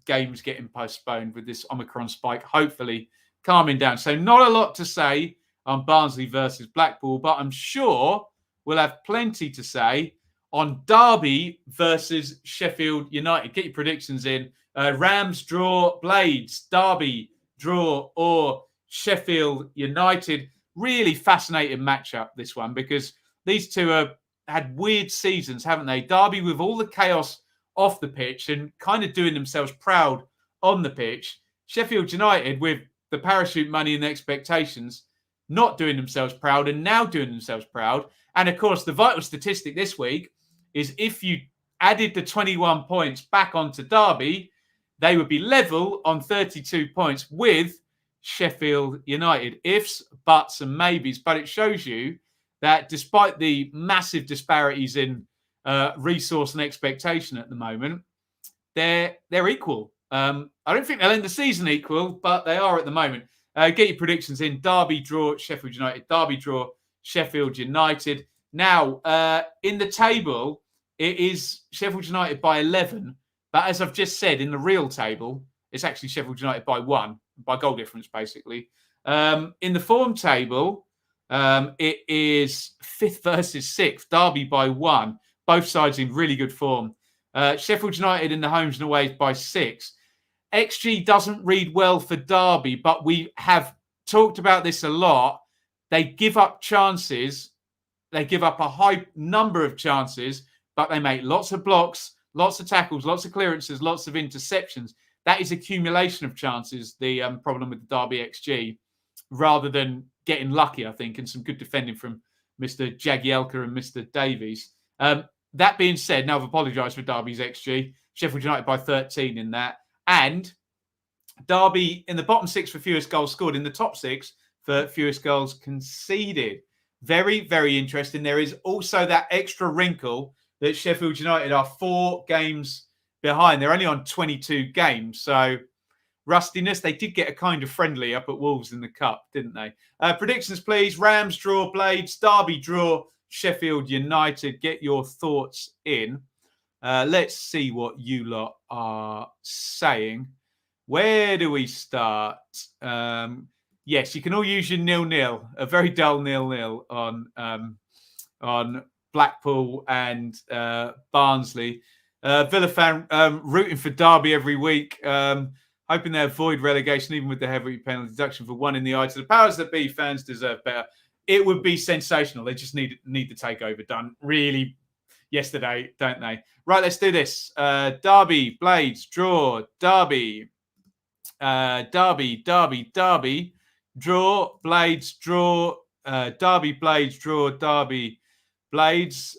games getting postponed with this Omicron spike, hopefully calming down. So not a lot to say on Barnsley versus Blackpool, but I'm sure we'll have plenty to say on Derby versus Sheffield United. Get your predictions in. Rams draw, Blades, Derby draw, or Sheffield United. Really fascinating matchup, this one, because these two have had weird seasons, haven't they? Derby with all the chaos off the pitch and kind of doing themselves proud on the pitch. Sheffield United with the parachute money and the expectations, not doing themselves proud and now doing themselves proud. And of course, the vital statistic this week is if you added the 21 points back onto Derby, they would be level on 32 points with Sheffield United. Ifs, buts, and maybes. But it shows you that despite the massive disparities in resource and expectation at the moment, they're equal. I don't think they'll end the season equal, but they are at the moment. Get your predictions in. Derby draw, Sheffield United. Derby draw, Sheffield United. Now, in the table, it is Sheffield United by 11. But as I've just said, in the real table, it's actually Sheffield United by 1, by goal difference, basically. In the form table, it is 5th versus 6th. Derby by 1. Both sides in really good form. Sheffield United in the homes and aways by 6. XG doesn't read well for Derby, but we have talked about this a lot. They give up chances. They give up a high number of chances, but they make lots of blocks, lots of tackles, lots of clearances, lots of interceptions. That is accumulation of chances, the problem with the Derby XG, rather than getting lucky, I think, and some good defending from Mr. Jagielka and Mr. Davies. That being said, now I've apologised for Derby's XG. Sheffield United by 13 in that. And Derby in the bottom 6 for fewest goals scored, in the top 6 for fewest goals conceded. Very, very interesting. There is also that extra wrinkle that Sheffield United are 4 games behind. They're only on 22 games. So rustiness, they did get a kind of friendly up at Wolves in the Cup, didn't they? Predictions, please. Rams draw, Blades. Derby draw, Sheffield United. Get your thoughts in. Let's see what you lot are saying. Where do we start? Yes, you can all use your 0-0, a very dull 0-0 on Blackpool and Barnsley. Villa fan rooting for Derby every week, hoping they avoid relegation, even with the heavy penalty deduction for 1 in the eye. To the powers that be, fans deserve better. It would be sensational. They just need the takeover done really yesterday, don't they? Right, let's do this. Derby, Blades, draw. Derby, Derby, draw. Blades, draw. Derby, Blades, draw. Derby, Blades.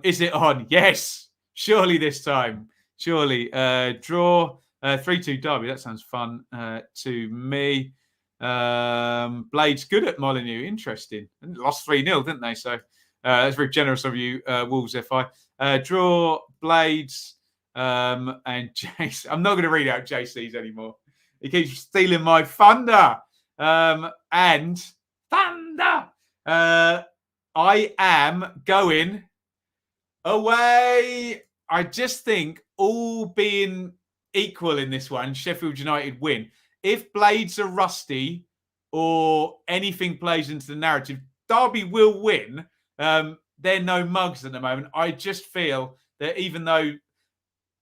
Is it on? Yes. Surely this time. Surely. Draw. 3-2 Derby. That sounds fun to me. Blades good at Molyneux. Interesting. Lost 3-0, didn't they? So that's very generous of you, Wolves FI. Draw, Blades, and Jace. I'm not going to read out JC's anymore. He keeps stealing my thunder. And thunder. I am going away. I just think all being equal in this one, Sheffield United win. If Blades are rusty or anything plays into the narrative, Derby will win. They're no mugs at the moment. I just feel that even though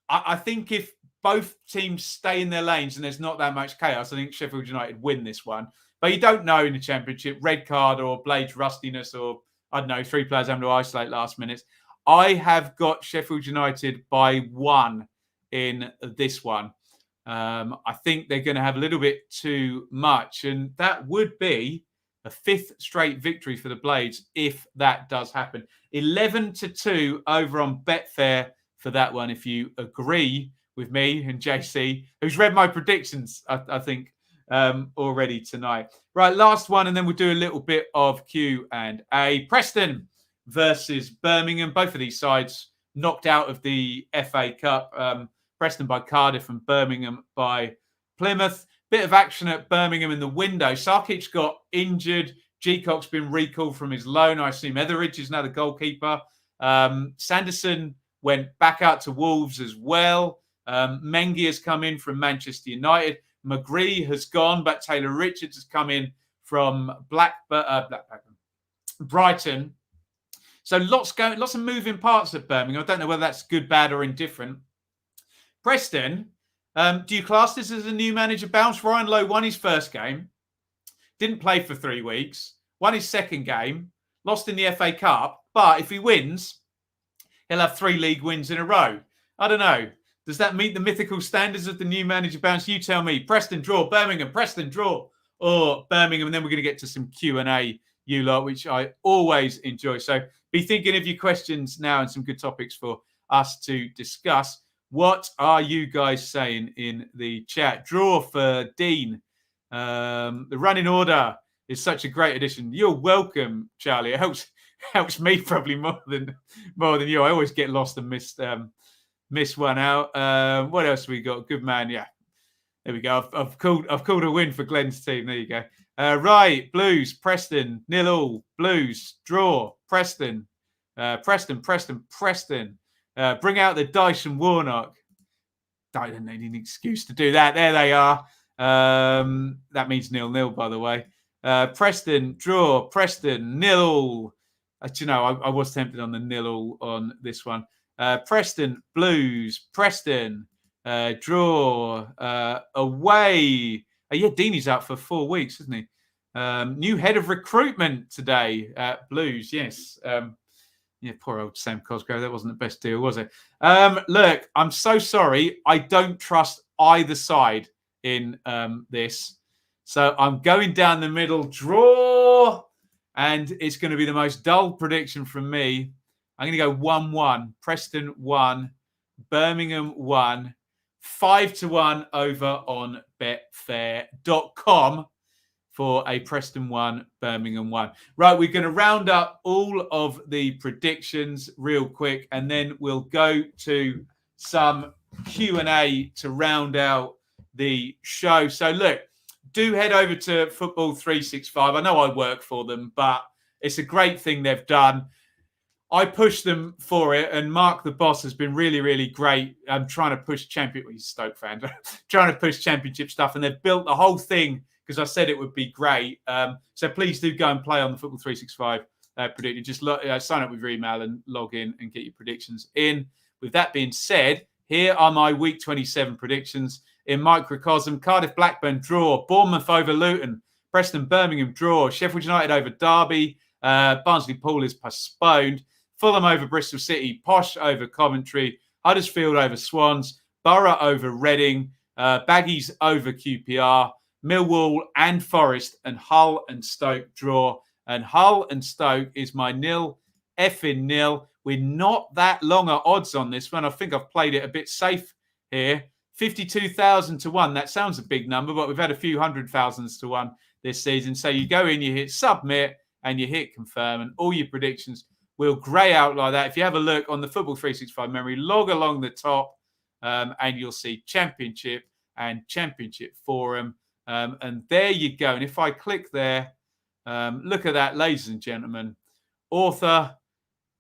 I think if both teams stay in their lanes and there's not that much chaos, I think Sheffield United win this one. But you don't know in the Championship, red card or Blades rustiness or, I don't know, 3 players having to isolate last minutes. I have got Sheffield United by 1 in this one. I think they're going to have a little bit too much, and that would be a 5th straight victory for the Blades if that does happen. 11-2 over on Betfair for that one, if you agree with me and JC, who's read my predictions, I think, already tonight. Right, last one, and then we'll do a little bit of Q&A. Preston versus Birmingham. Both of these sides knocked out of the FA Cup. Preston by Cardiff and Birmingham by Plymouth. Bit of action at Birmingham in the window. Sarkic got injured. G-Cock's been recalled from his loan. I assume Etheridge is now the goalkeeper. Sanderson went back out to Wolves as well. Mengi has come in from Manchester United. McGree has gone, but Taylor Richards has come in from Brighton. So lots of moving parts at Birmingham. I don't know whether that's good, bad, or indifferent. Preston, do you class this as a new manager bounce? Ryan Lowe won his first game, didn't play for 3 weeks, won his second game, lost in the FA Cup, but if he wins, he'll have 3 league wins in a row. I don't know. Does that meet the mythical standards of the new manager bounce? You tell me. Preston draw, Birmingham, Preston draw, or Birmingham, and then we're going to get to some Q&A, you lot, which I always enjoy. So be thinking of your questions now and some good topics for us to discuss. What are you guys saying in the chat? Draw for Dean. The running order is such a great addition. You're welcome, Charlie. It helps me probably more than you. I always get lost and miss one out. What else have we got? Good man. Yeah, there we go. I've called a win for Glenn's team. There you go. Right, Blues, Preston, 0-0. Blues, draw, Preston. Preston. Bring out the Dyson Warnock. I don't need an excuse to do that. There they are. That means 0-0, by the way. Preston, draw. Preston, 0-0. Do you know, I was tempted on the 0-0 on this one. Preston, Blues. Preston, draw. Away. Yeah, Deeney's out for 4 weeks, isn't he? New head of recruitment today at Blues. Yes. Yeah, poor old Sam Cosgrove. That wasn't the best deal, was it? Look, I'm so sorry. I don't trust either side in this. So I'm going down the middle. Draw. And it's going to be the most dull prediction from me. I'm going to go 1-1. Preston 1. Birmingham 1. 5-1 over on betfair.com. for a Preston 1, Birmingham 1. Right, we're going to round up all of the predictions real quick, and then we'll go to some Q&A to round out the show. So, look, do head over to Football 365. I know I work for them, but it's a great thing they've done. I push them for it, and Mark, the boss, has been really, really great. I'm trying to push he's a Stoke fan, trying to push championship stuff, and they've built the whole thing because I said it would be great. So please do go and play on the Football 365 predictor. Just sign up with your email and log in and get your predictions in. With that being said, here are my Week 27 predictions in microcosm. Cardiff Blackburn draw. Bournemouth over Luton. Preston Birmingham draw. Sheffield United over Derby. Barnsley Pool is postponed. Fulham over Bristol City. Posh over Coventry. Huddersfield over Swans. Borough over Reading. Baggies over QPR. Millwall and Forest, and Hull and Stoke draw. And Hull and Stoke is my 0-0. We're not that long at odds on this one. I think I've played it a bit safe here. 52,000 to 1. That sounds a big number, but we've had a few 100,000s to 1 this season. So you go in, you hit submit, and you hit confirm, and all your predictions will grey out like that. If you have a look on the Football 365 memory, log along the top, and you'll see Championship and Championship Forum. And there you go. And if I click there, look at that, ladies and gentlemen. Author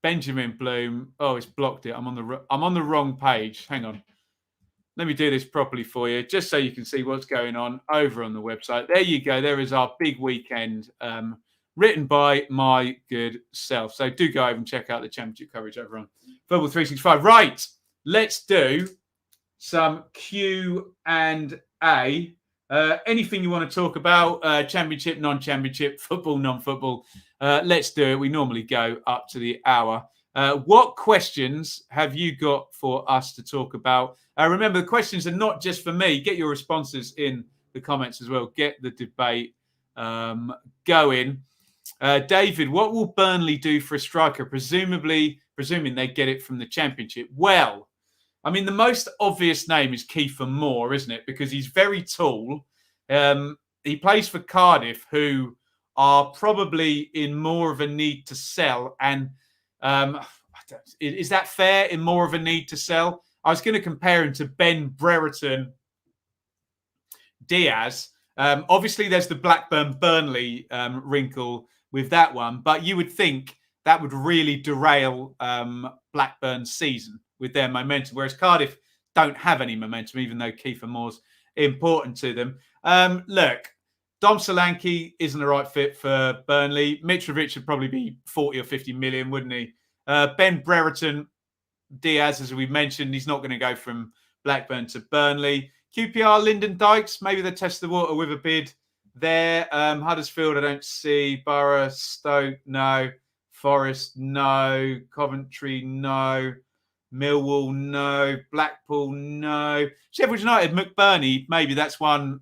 Benjamin Bloom. Oh, it's blocked it. I'm on the wrong page. Hang on. Let me do this properly for you, just so you can see what's going on over on the website. There you go. There is our big weekend, written by my good self. So do go over and check out the championship coverage over on Football 365. Right, let's do some Q&A. Anything you want to talk about, championship, non-championship, football, non-football, let's do it. We normally go up to the hour. What questions have you got for us to talk about? Remember, the questions are not just for me. Get your responses in the comments as well. Get the debate going. David, what will Burnley do for a striker? Presuming they get it from the championship. Well, I mean, the most obvious name is Kiefer Moore, isn't it? Because he's very tall. He plays for Cardiff, who are probably in more of a need to sell. And is that fair, in more of a need to sell? I was going to compare him to Ben Brereton Diaz. Obviously, there's the Blackburn-Burnley wrinkle with that one. But you would think that would really derail Blackburn's season with their momentum, whereas Cardiff don't have any momentum, even though Kiefer Moore's important to them. Look, Dom Solanke isn't the right fit for Burnley. Mitrovic would probably be 40 or 50 million, wouldn't he? Ben Brereton Diaz, as we mentioned, he's not going to go from Blackburn to Burnley. QPR, Lyndon Dykes, maybe they test the water with a bid there. Huddersfield, I don't see. Borough, Stoke, no. Forest, no. Coventry, no. Millwall, no. Blackpool, no. Sheffield United, McBurney, maybe that's one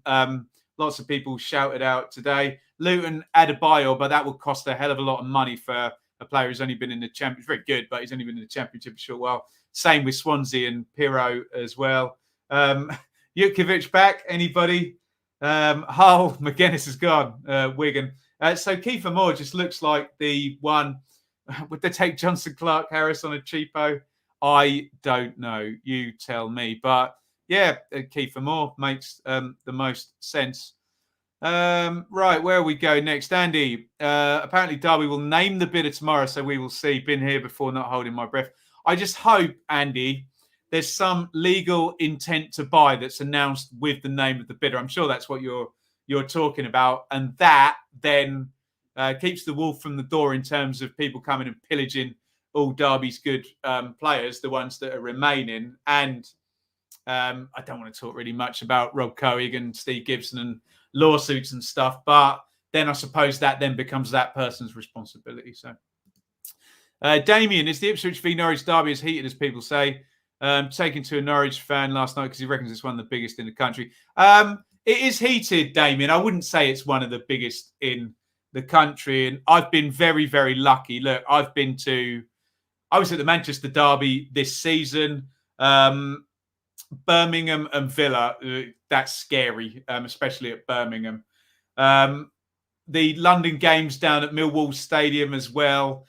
lots of people shouted out today. Luton, Adebayo, but that would cost a hell of a lot of money for a player who's only been in the Championship. Very good, but he's only been in the Championship a short while. Same with Swansea and Pirro as well. Jutkiewicz back, anybody? Hull, McGuinness is gone. Wigan. So Kiefer Moore just looks like the one. Would they take Johnson Clark Harris on a cheapo? I don't know. You tell me. But yeah, Kiefer Moore makes the most sense. Right, where we go next? Andy, apparently Darby will name the bidder tomorrow, so we will see. Been here before, not holding my breath. I just hope, Andy, there's some legal intent to buy that's announced with the name of the bidder. I'm sure that's what you're talking about. And that then keeps the wolf from the door in terms of people coming and pillaging all Derby's good players, the ones that are remaining. And I don't want to talk really much about Rob Coig and Steve Gibson and lawsuits and stuff, but then I suppose that then becomes that person's responsibility. So, Damien, is the Ipswich v Norwich derby as heated as people say? Taken to a Norwich fan last night because he reckons it's one of the biggest in the country. It is heated, Damien. I wouldn't say it's one of the biggest in the country. And I've been very, very lucky. Look, I was at the Manchester derby this season. Birmingham and Villa, that's scary, especially at Birmingham. The London games down at Millwall Stadium as well.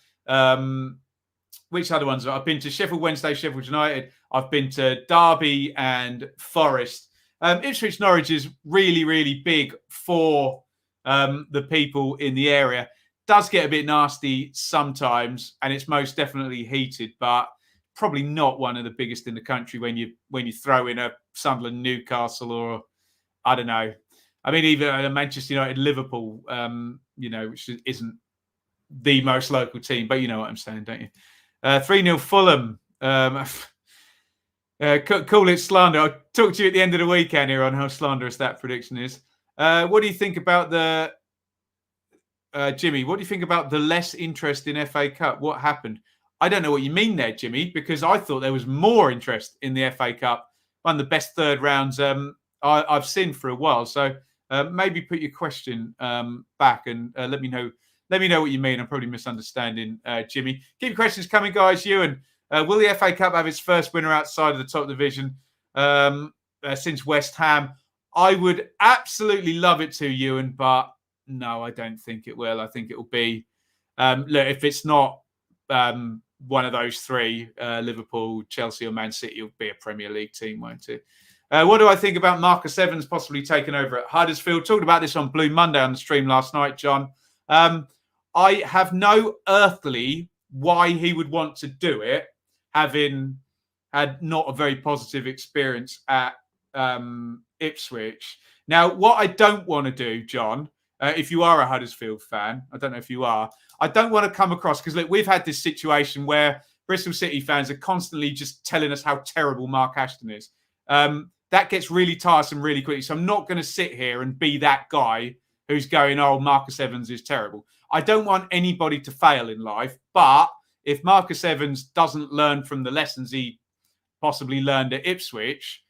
Which other ones? I've been to Sheffield Wednesday, Sheffield United. I've been to Derby and Forest. Ipswich Norwich is really, really big for the people in the area. Does get a bit nasty sometimes, and it's most definitely heated, but probably not one of the biggest in the country when you throw in a Sunderland, Newcastle, or I don't know. I mean, even a Manchester United, Liverpool, which isn't the most local team, but you know what I'm saying, don't you? 3-0 Fulham. Call it slander. I'll talk to you at the end of the weekend here on how slanderous that prediction is. What do you think about the Jimmy? What do you think about the less interest in FA Cup? What happened? I don't know what you mean there, Jimmy, because I thought there was more interest in the FA Cup. One of the best third rounds I've seen for a while. So maybe put your question back and let me know. Let me know what you mean. I'm probably misunderstanding, Jimmy. Keep your questions coming, guys. Ewan, will the FA Cup have its first winner outside of the top division since West Ham? I would absolutely love it to, Ewan, but no, I don't think it will. I think it will be, look, if it's not one of those three, Liverpool, Chelsea or Man City, will be a Premier League team, won't it? What do I think about Marcus Evans possibly taking over at Huddersfield? Talked about this on Blue Monday on the stream last night, John. I have no earthly why he would want to do it, having had not a very positive experience at Ipswich. Now, what I don't want to do, John, if you are a Huddersfield fan, I don't know if you are, I don't want to come across, because look, we've had this situation where Bristol City fans are constantly just telling us how terrible Mark Ashton is. that gets really tiresome really quickly. So I'm not going to sit here and be that guy who's going, oh, Marcus Evans is terrible. I don't want anybody to fail in life, but if Marcus Evans doesn't learn from the lessons he possibly learned at Ipswich,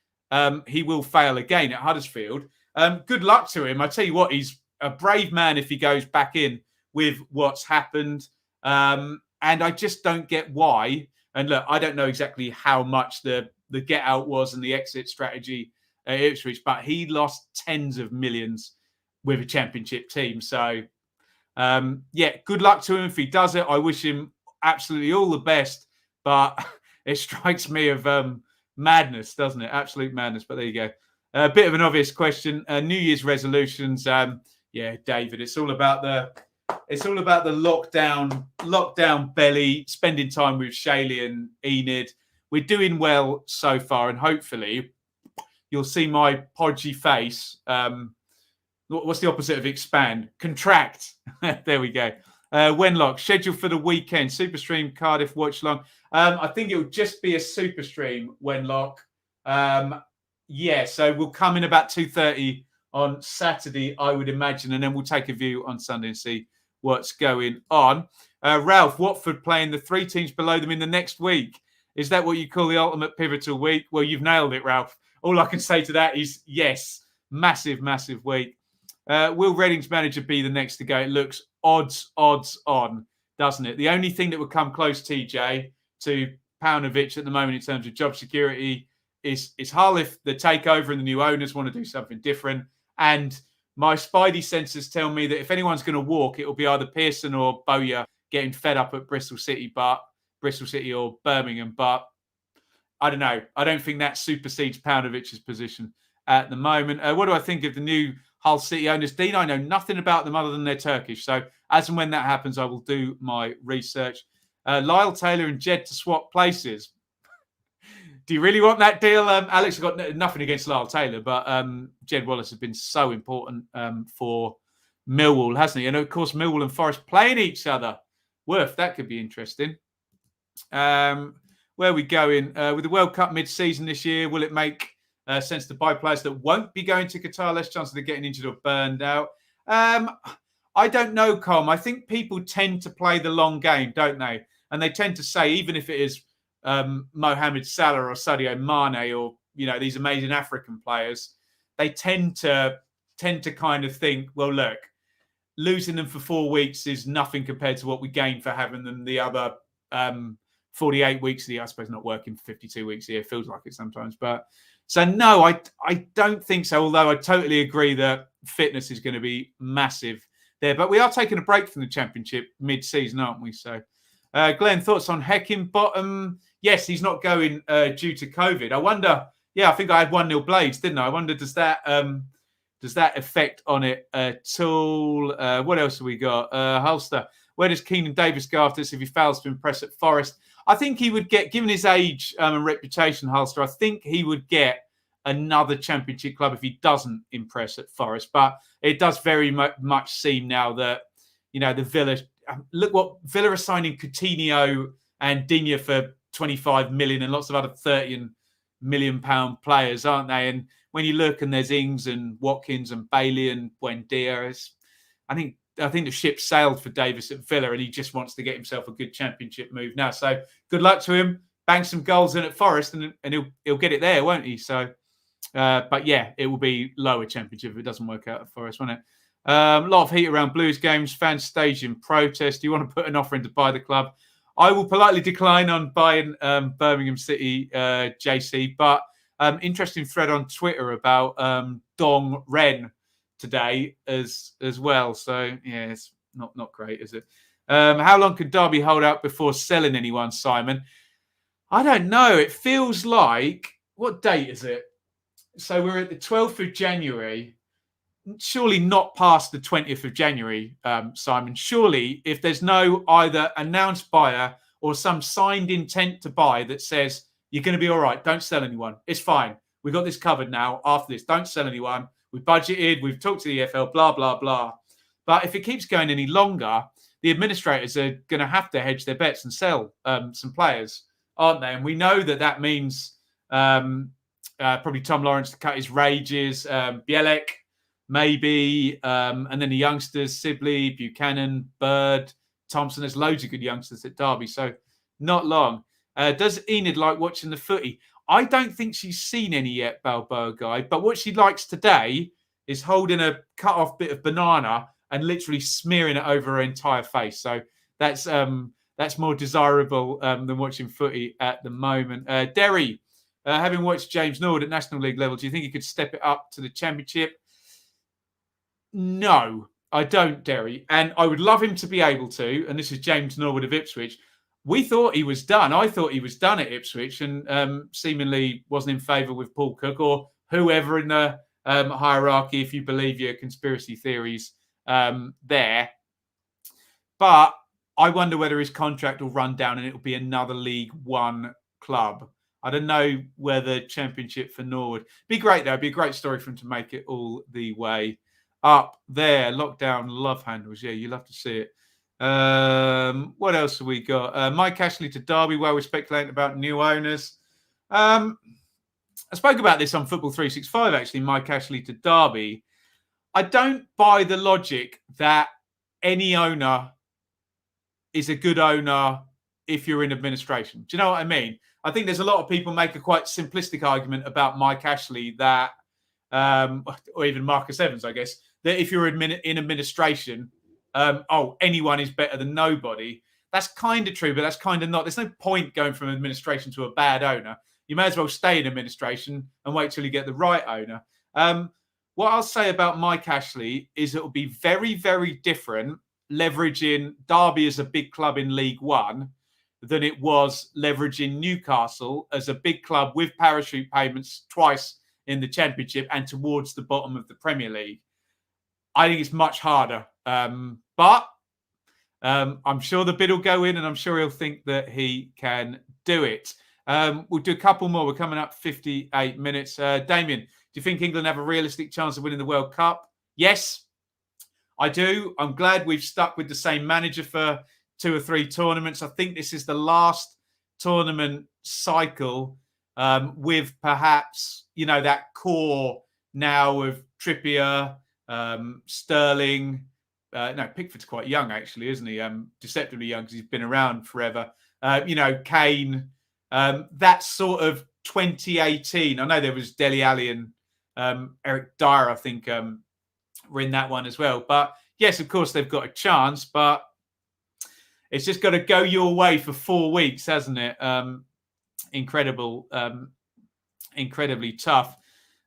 he will fail again at Huddersfield. Good luck to him. I tell you what, he's a brave man if he goes back in with what's happened. And I just don't get why. And look, I don't know exactly how much the get out was and the exit strategy at Ipswich, but he lost tens of millions with a championship team. So, good luck to him if he does it. I wish him absolutely all the best, but it strikes me of madness, doesn't it? Absolute madness. But there you go. A bit of an obvious question. New Year's resolutions. David, it's all about the lockdown belly, spending time with Shaylee and Enid. We're doing well so far, and hopefully you'll see my podgy face. What's the opposite of expand? Contract. There we go. Wenlock, scheduled for the weekend. Superstream, Cardiff, watch long. I think it'll just be a Superstream, Wenlock. So we'll come in about 2:30 on Saturday, I would imagine, and then we'll take a view on Sunday and see what's going on. Ralph, Watford playing the 3 teams below them in the next week. Is that what you call the ultimate pivotal week? Well, you've nailed it, Ralph. All I can say to that is yes. Massive, massive week. Will Reading's manager be the next to go? It looks odds on, doesn't it? The only thing that would come close, TJ, to Paunovic at the moment in terms of job security is Hull if the takeover and the new owners want to do something different. And my spidey senses tell me that if anyone's going to walk, it will be either Pearson or Bowyer getting fed up at Bristol City or Birmingham. But I don't know. I don't think that supersedes Paunovic's position at the moment. What do I think of the new Hull City owners? Dean, I know nothing about them other than they're Turkish. So as and when that happens, I will do my research. Lyle Taylor and Jed to swap places. Do you really want that deal? Alex, I've got nothing against Lyle Taylor, but Jed Wallace has been so important for Millwall, hasn't he? And of course, Millwall and Forest playing each other. That could be interesting. Where are we going? With the World Cup mid-season this year, will it make sense to buy players that won't be going to Qatar? Less chance of them getting injured or burned out. I don't know, Com. I think people tend to play the long game, don't they? And they tend to say, even if it is Mohamed Salah or Sadio Mane or these amazing African players, they tend to kind of think, well, look, losing them for 4 weeks is nothing compared to what we gain for having them the other 48 weeks of the year. I suppose not working for 52 weeks a year. Feels like it sometimes. But so, no, I don't think so, although I totally agree that fitness is going to be massive there. But we are taking a break from the Championship mid-season, aren't we? So, Glenn, thoughts on Heckingbottom? Yes, he's not going due to COVID. I wonder, I think I had 1-0 Blades, didn't I? I wonder, does that affect on it at all? What else have we got? Hulster, where does Keenan Davis go after this if he fails to impress at Forest? I think he would get, given his age and reputation, Hulster, I think he would get another Championship club if he doesn't impress at Forest. But it does very much seem now that, the Villa, look what Villa are signing Coutinho and Digne for 25 million and lots of other 30 million pound players, aren't they? And when you look and there's Ings and Watkins and Bailey and Buendia, I think the ship sailed for Davis at Villa and he just wants to get himself a good Championship move now. So good luck to him. Bang some goals in at Forest and he'll get it there, won't he? So, but yeah, it will be lower Championship if it doesn't work out at Forest, won't it? A lot of heat around Blues games, fans staging protest. Do you want to put an offer in to buy the club? I will politely decline on buying Birmingham City, JC, but interesting thread on Twitter about Dong Ren today as well. So, yeah, it's not great, is it? How long could Darby hold out before selling anyone, Simon? I don't know. It feels like, what date is it? So we're at the 12th of January. Surely not past the 20th of January, Simon. Surely, if there's no either announced buyer or some signed intent to buy that says, you're going to be all right, don't sell anyone. It's fine. We've got this covered now. After this, don't sell anyone. We've budgeted. We've talked to the EFL, blah, blah, blah. But if it keeps going any longer, the administrators are going to have to hedge their bets and sell some players, aren't they? And we know that means Probably Tom Lawrence to cut his rages. Bielek, maybe. And then the youngsters, Sibley, Buchanan, Bird, Thompson. There's loads of good youngsters at Derby. So not long. Does Enid like watching the footy? I don't think she's seen any yet, Balboa Guy. But what she likes today is holding a cut-off bit of banana and literally smearing it over her entire face. So that's more desirable than watching footy at the moment. Derry, having watched James Norwood at National League level, do you think he could step it up to the Championship? No, I don't, Derry. And I would love him to be able to. And this is James Norwood of Ipswich. We thought he was done. I thought he was done at Ipswich and seemingly wasn't in favour with Paul Cook or whoever in the hierarchy, if you believe your conspiracy theories there. But I wonder whether his contract will run down and it will be another League One club. I don't know whether Championship for Norwood. Be great, though. It'd be a great story for him to make it all the way up there. Lockdown love handles. Yeah, you love to see it. What else have we got? Mike Ashley to Derby. Well, we're speculating about new owners. I spoke about this on Football 365, actually, Mike Ashley to Derby. I don't buy the logic that any owner is a good owner if you're in administration. Do you know what I mean? I think there's a lot of people make a quite simplistic argument about Mike Ashley that, or even Marcus Evans, I guess, that if you're in administration, anyone is better than nobody. That's kind of true, but that's kind of not. There's no point going from administration to a bad owner. You may as well stay in administration and wait till you get the right owner. What I'll say about Mike Ashley is it will be very, very different leveraging Derby as a big club in League One than it was leveraging Newcastle as a big club with parachute payments twice in the Championship and towards the bottom of the Premier League. I think it's much harder. But I'm sure the bid will go in and I'm sure he'll think that he can do it. We'll do a couple more. We're coming up 58 minutes. Damien, do you think England have a realistic chance of winning the World Cup? Yes, I do. I'm glad we've stuck with the same manager for 2 or 3 tournaments. I think this is the last tournament cycle with perhaps, that core now of Trippier, Stirling. Pickford's quite young, actually, isn't he? Deceptively young because he's been around forever. Kane, that sort of 2018. I know there was Dele Alli and Eric Dyer, I think, were in that one as well. But yes, of course, they've got a chance, but it's just got to go your way for 4 weeks, hasn't it? Incredibly tough.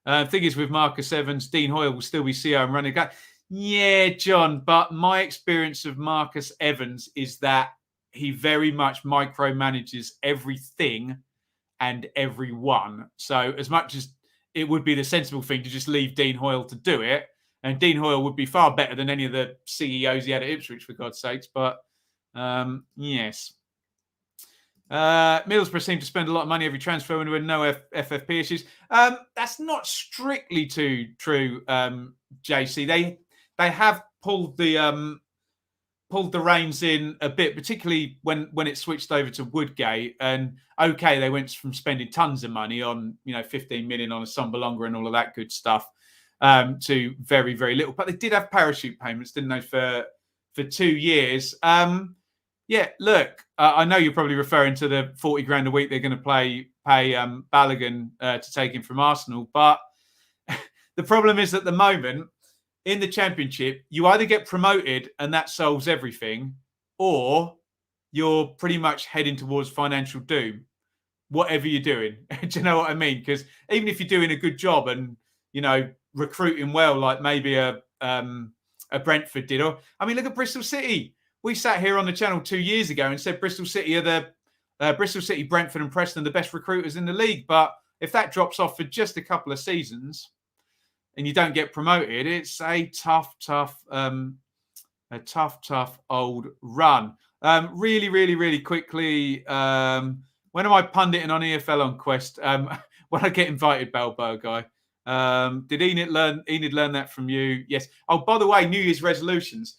Thing is, with Marcus Evans, Dean Hoyle will still be CEO and running guy. Yeah, John, but my experience of Marcus Evans is that he very much micromanages everything and everyone. So as much as it would be the sensible thing to just leave Dean Hoyle to do it, and Dean Hoyle would be far better than any of the CEOs he had at Ipswich, for God's sakes. But yes. Middlesbrough seem to spend a lot of money every transfer window with no FFP issues. That's not strictly true, JC. They have pulled the reins in a bit, particularly when it switched over to Woodgate. And okay, they went from spending tons of money on 15 million on a Sombalonga and all of that good stuff to very, very little. But they did have parachute payments, didn't they, for 2 years? Yeah, look, I know you're probably referring to the 40 grand a week they're going to pay Balogun to take him from Arsenal. But the problem is at the moment, in the Championship, you either get promoted and that solves everything, or you're pretty much heading towards financial doom, whatever you're doing. Do you know what I mean? Because even if you're doing a good job and, recruiting well, like maybe a Brentford did, or look at Bristol City. We sat here on the channel 2 years ago and said Bristol City are Bristol City, Brentford and Preston, the best recruiters in the league. But if that drops off for just a couple of seasons and you don't get promoted, it's a tough old run. Really, really, really quickly, when am I punditing on EFL on Quest? When I get invited, Balboa Guy. Did Enid learn that from you? Yes. Oh, by the way, New Year's resolutions.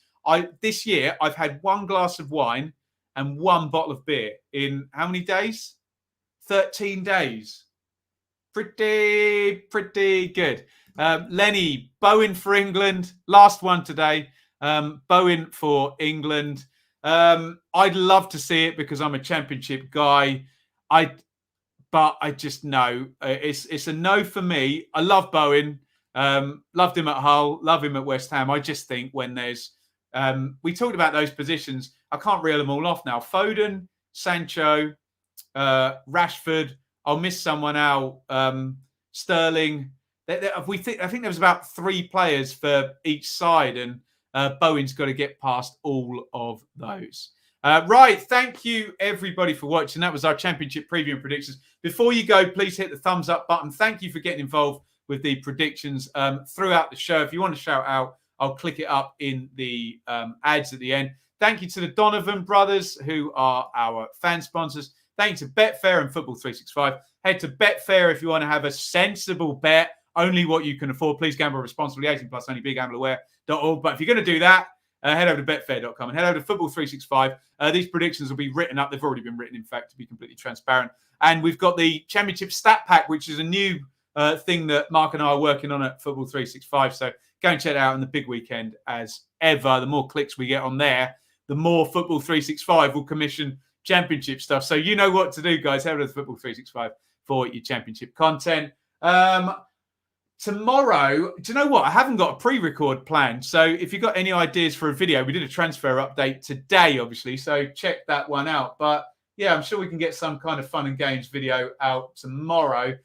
This year, I've had 1 glass of wine and 1 bottle of beer in how many days? 13 days. pretty good. Lenny, Bowen for England. Last one today. Bowen for England. I'd love to see it because I'm a championship guy. But I just know it's a no for me. I love Bowen. Loved him at Hull. Love him at West Ham. I just think when there's... we talked about those positions. I can't reel them all off now. Foden, Sancho, Rashford. I'll miss someone out. Sterling. I think there was about 3 players for each side, and Bowen's got to get past all of those. Right, thank you everybody for watching. That was our championship preview and predictions. Before you go, please hit the thumbs up button. Thank you for getting involved with the predictions throughout the show. If you want to shout out, I'll click it up in the ads at the end. Thank you to the Donovan brothers, who are our fan sponsors. Thank you to Betfair and Football 365. Head to Betfair if you want to have a sensible bet, only what you can afford. Please gamble responsibly, 18 plus, only begambleaware.org. But if you're going to do that, head over to betfair.com and head over to Football 365. These predictions will be written up. They've already been written, in fact, to be completely transparent. And we've got the Championship Stat Pack, which is a new thing that Mark and I are working on at Football 365. So go and check it out on the big weekend as ever. The more clicks we get on there, the more Football 365 will commission championship stuff. So you know what to do, guys. Head over to Football 365 for your championship content. Tomorrow, do you know what? I haven't got a pre-record planned. So if you've got any ideas for a video, we did a transfer update today, obviously. So check that one out. But yeah, I'm sure we can get some kind of fun and games video out tomorrow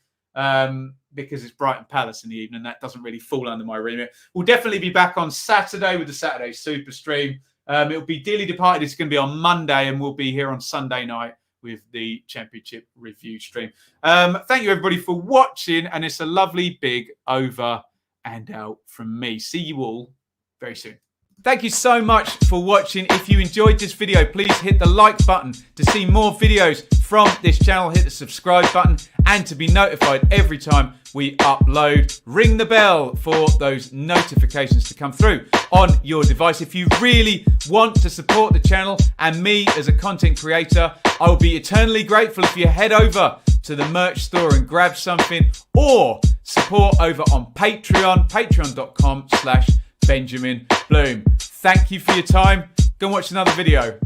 because it's Brighton Palace in the evening. That doesn't really fall under my remit. We'll definitely be back on Saturday with the Saturday Super Stream. It'll be Dearly Departed. It's going to be on Monday, and we'll be here on Sunday night with the championship review stream. Thank you, everybody, for watching. And it's a lovely big over and out from me. See you all very soon. Thank you so much for watching. If you enjoyed this video, please hit the like button to see more videos from this channel. Hit the subscribe button and to be notified every time we upload. Ring the bell for those notifications to come through on your device. If you really want to support the channel and me as a content creator, I will be eternally grateful if you head over to the merch store and grab something, or support over on Patreon, patreon.com/Benjamin Bloom. Thank you for your time. Go and watch another video.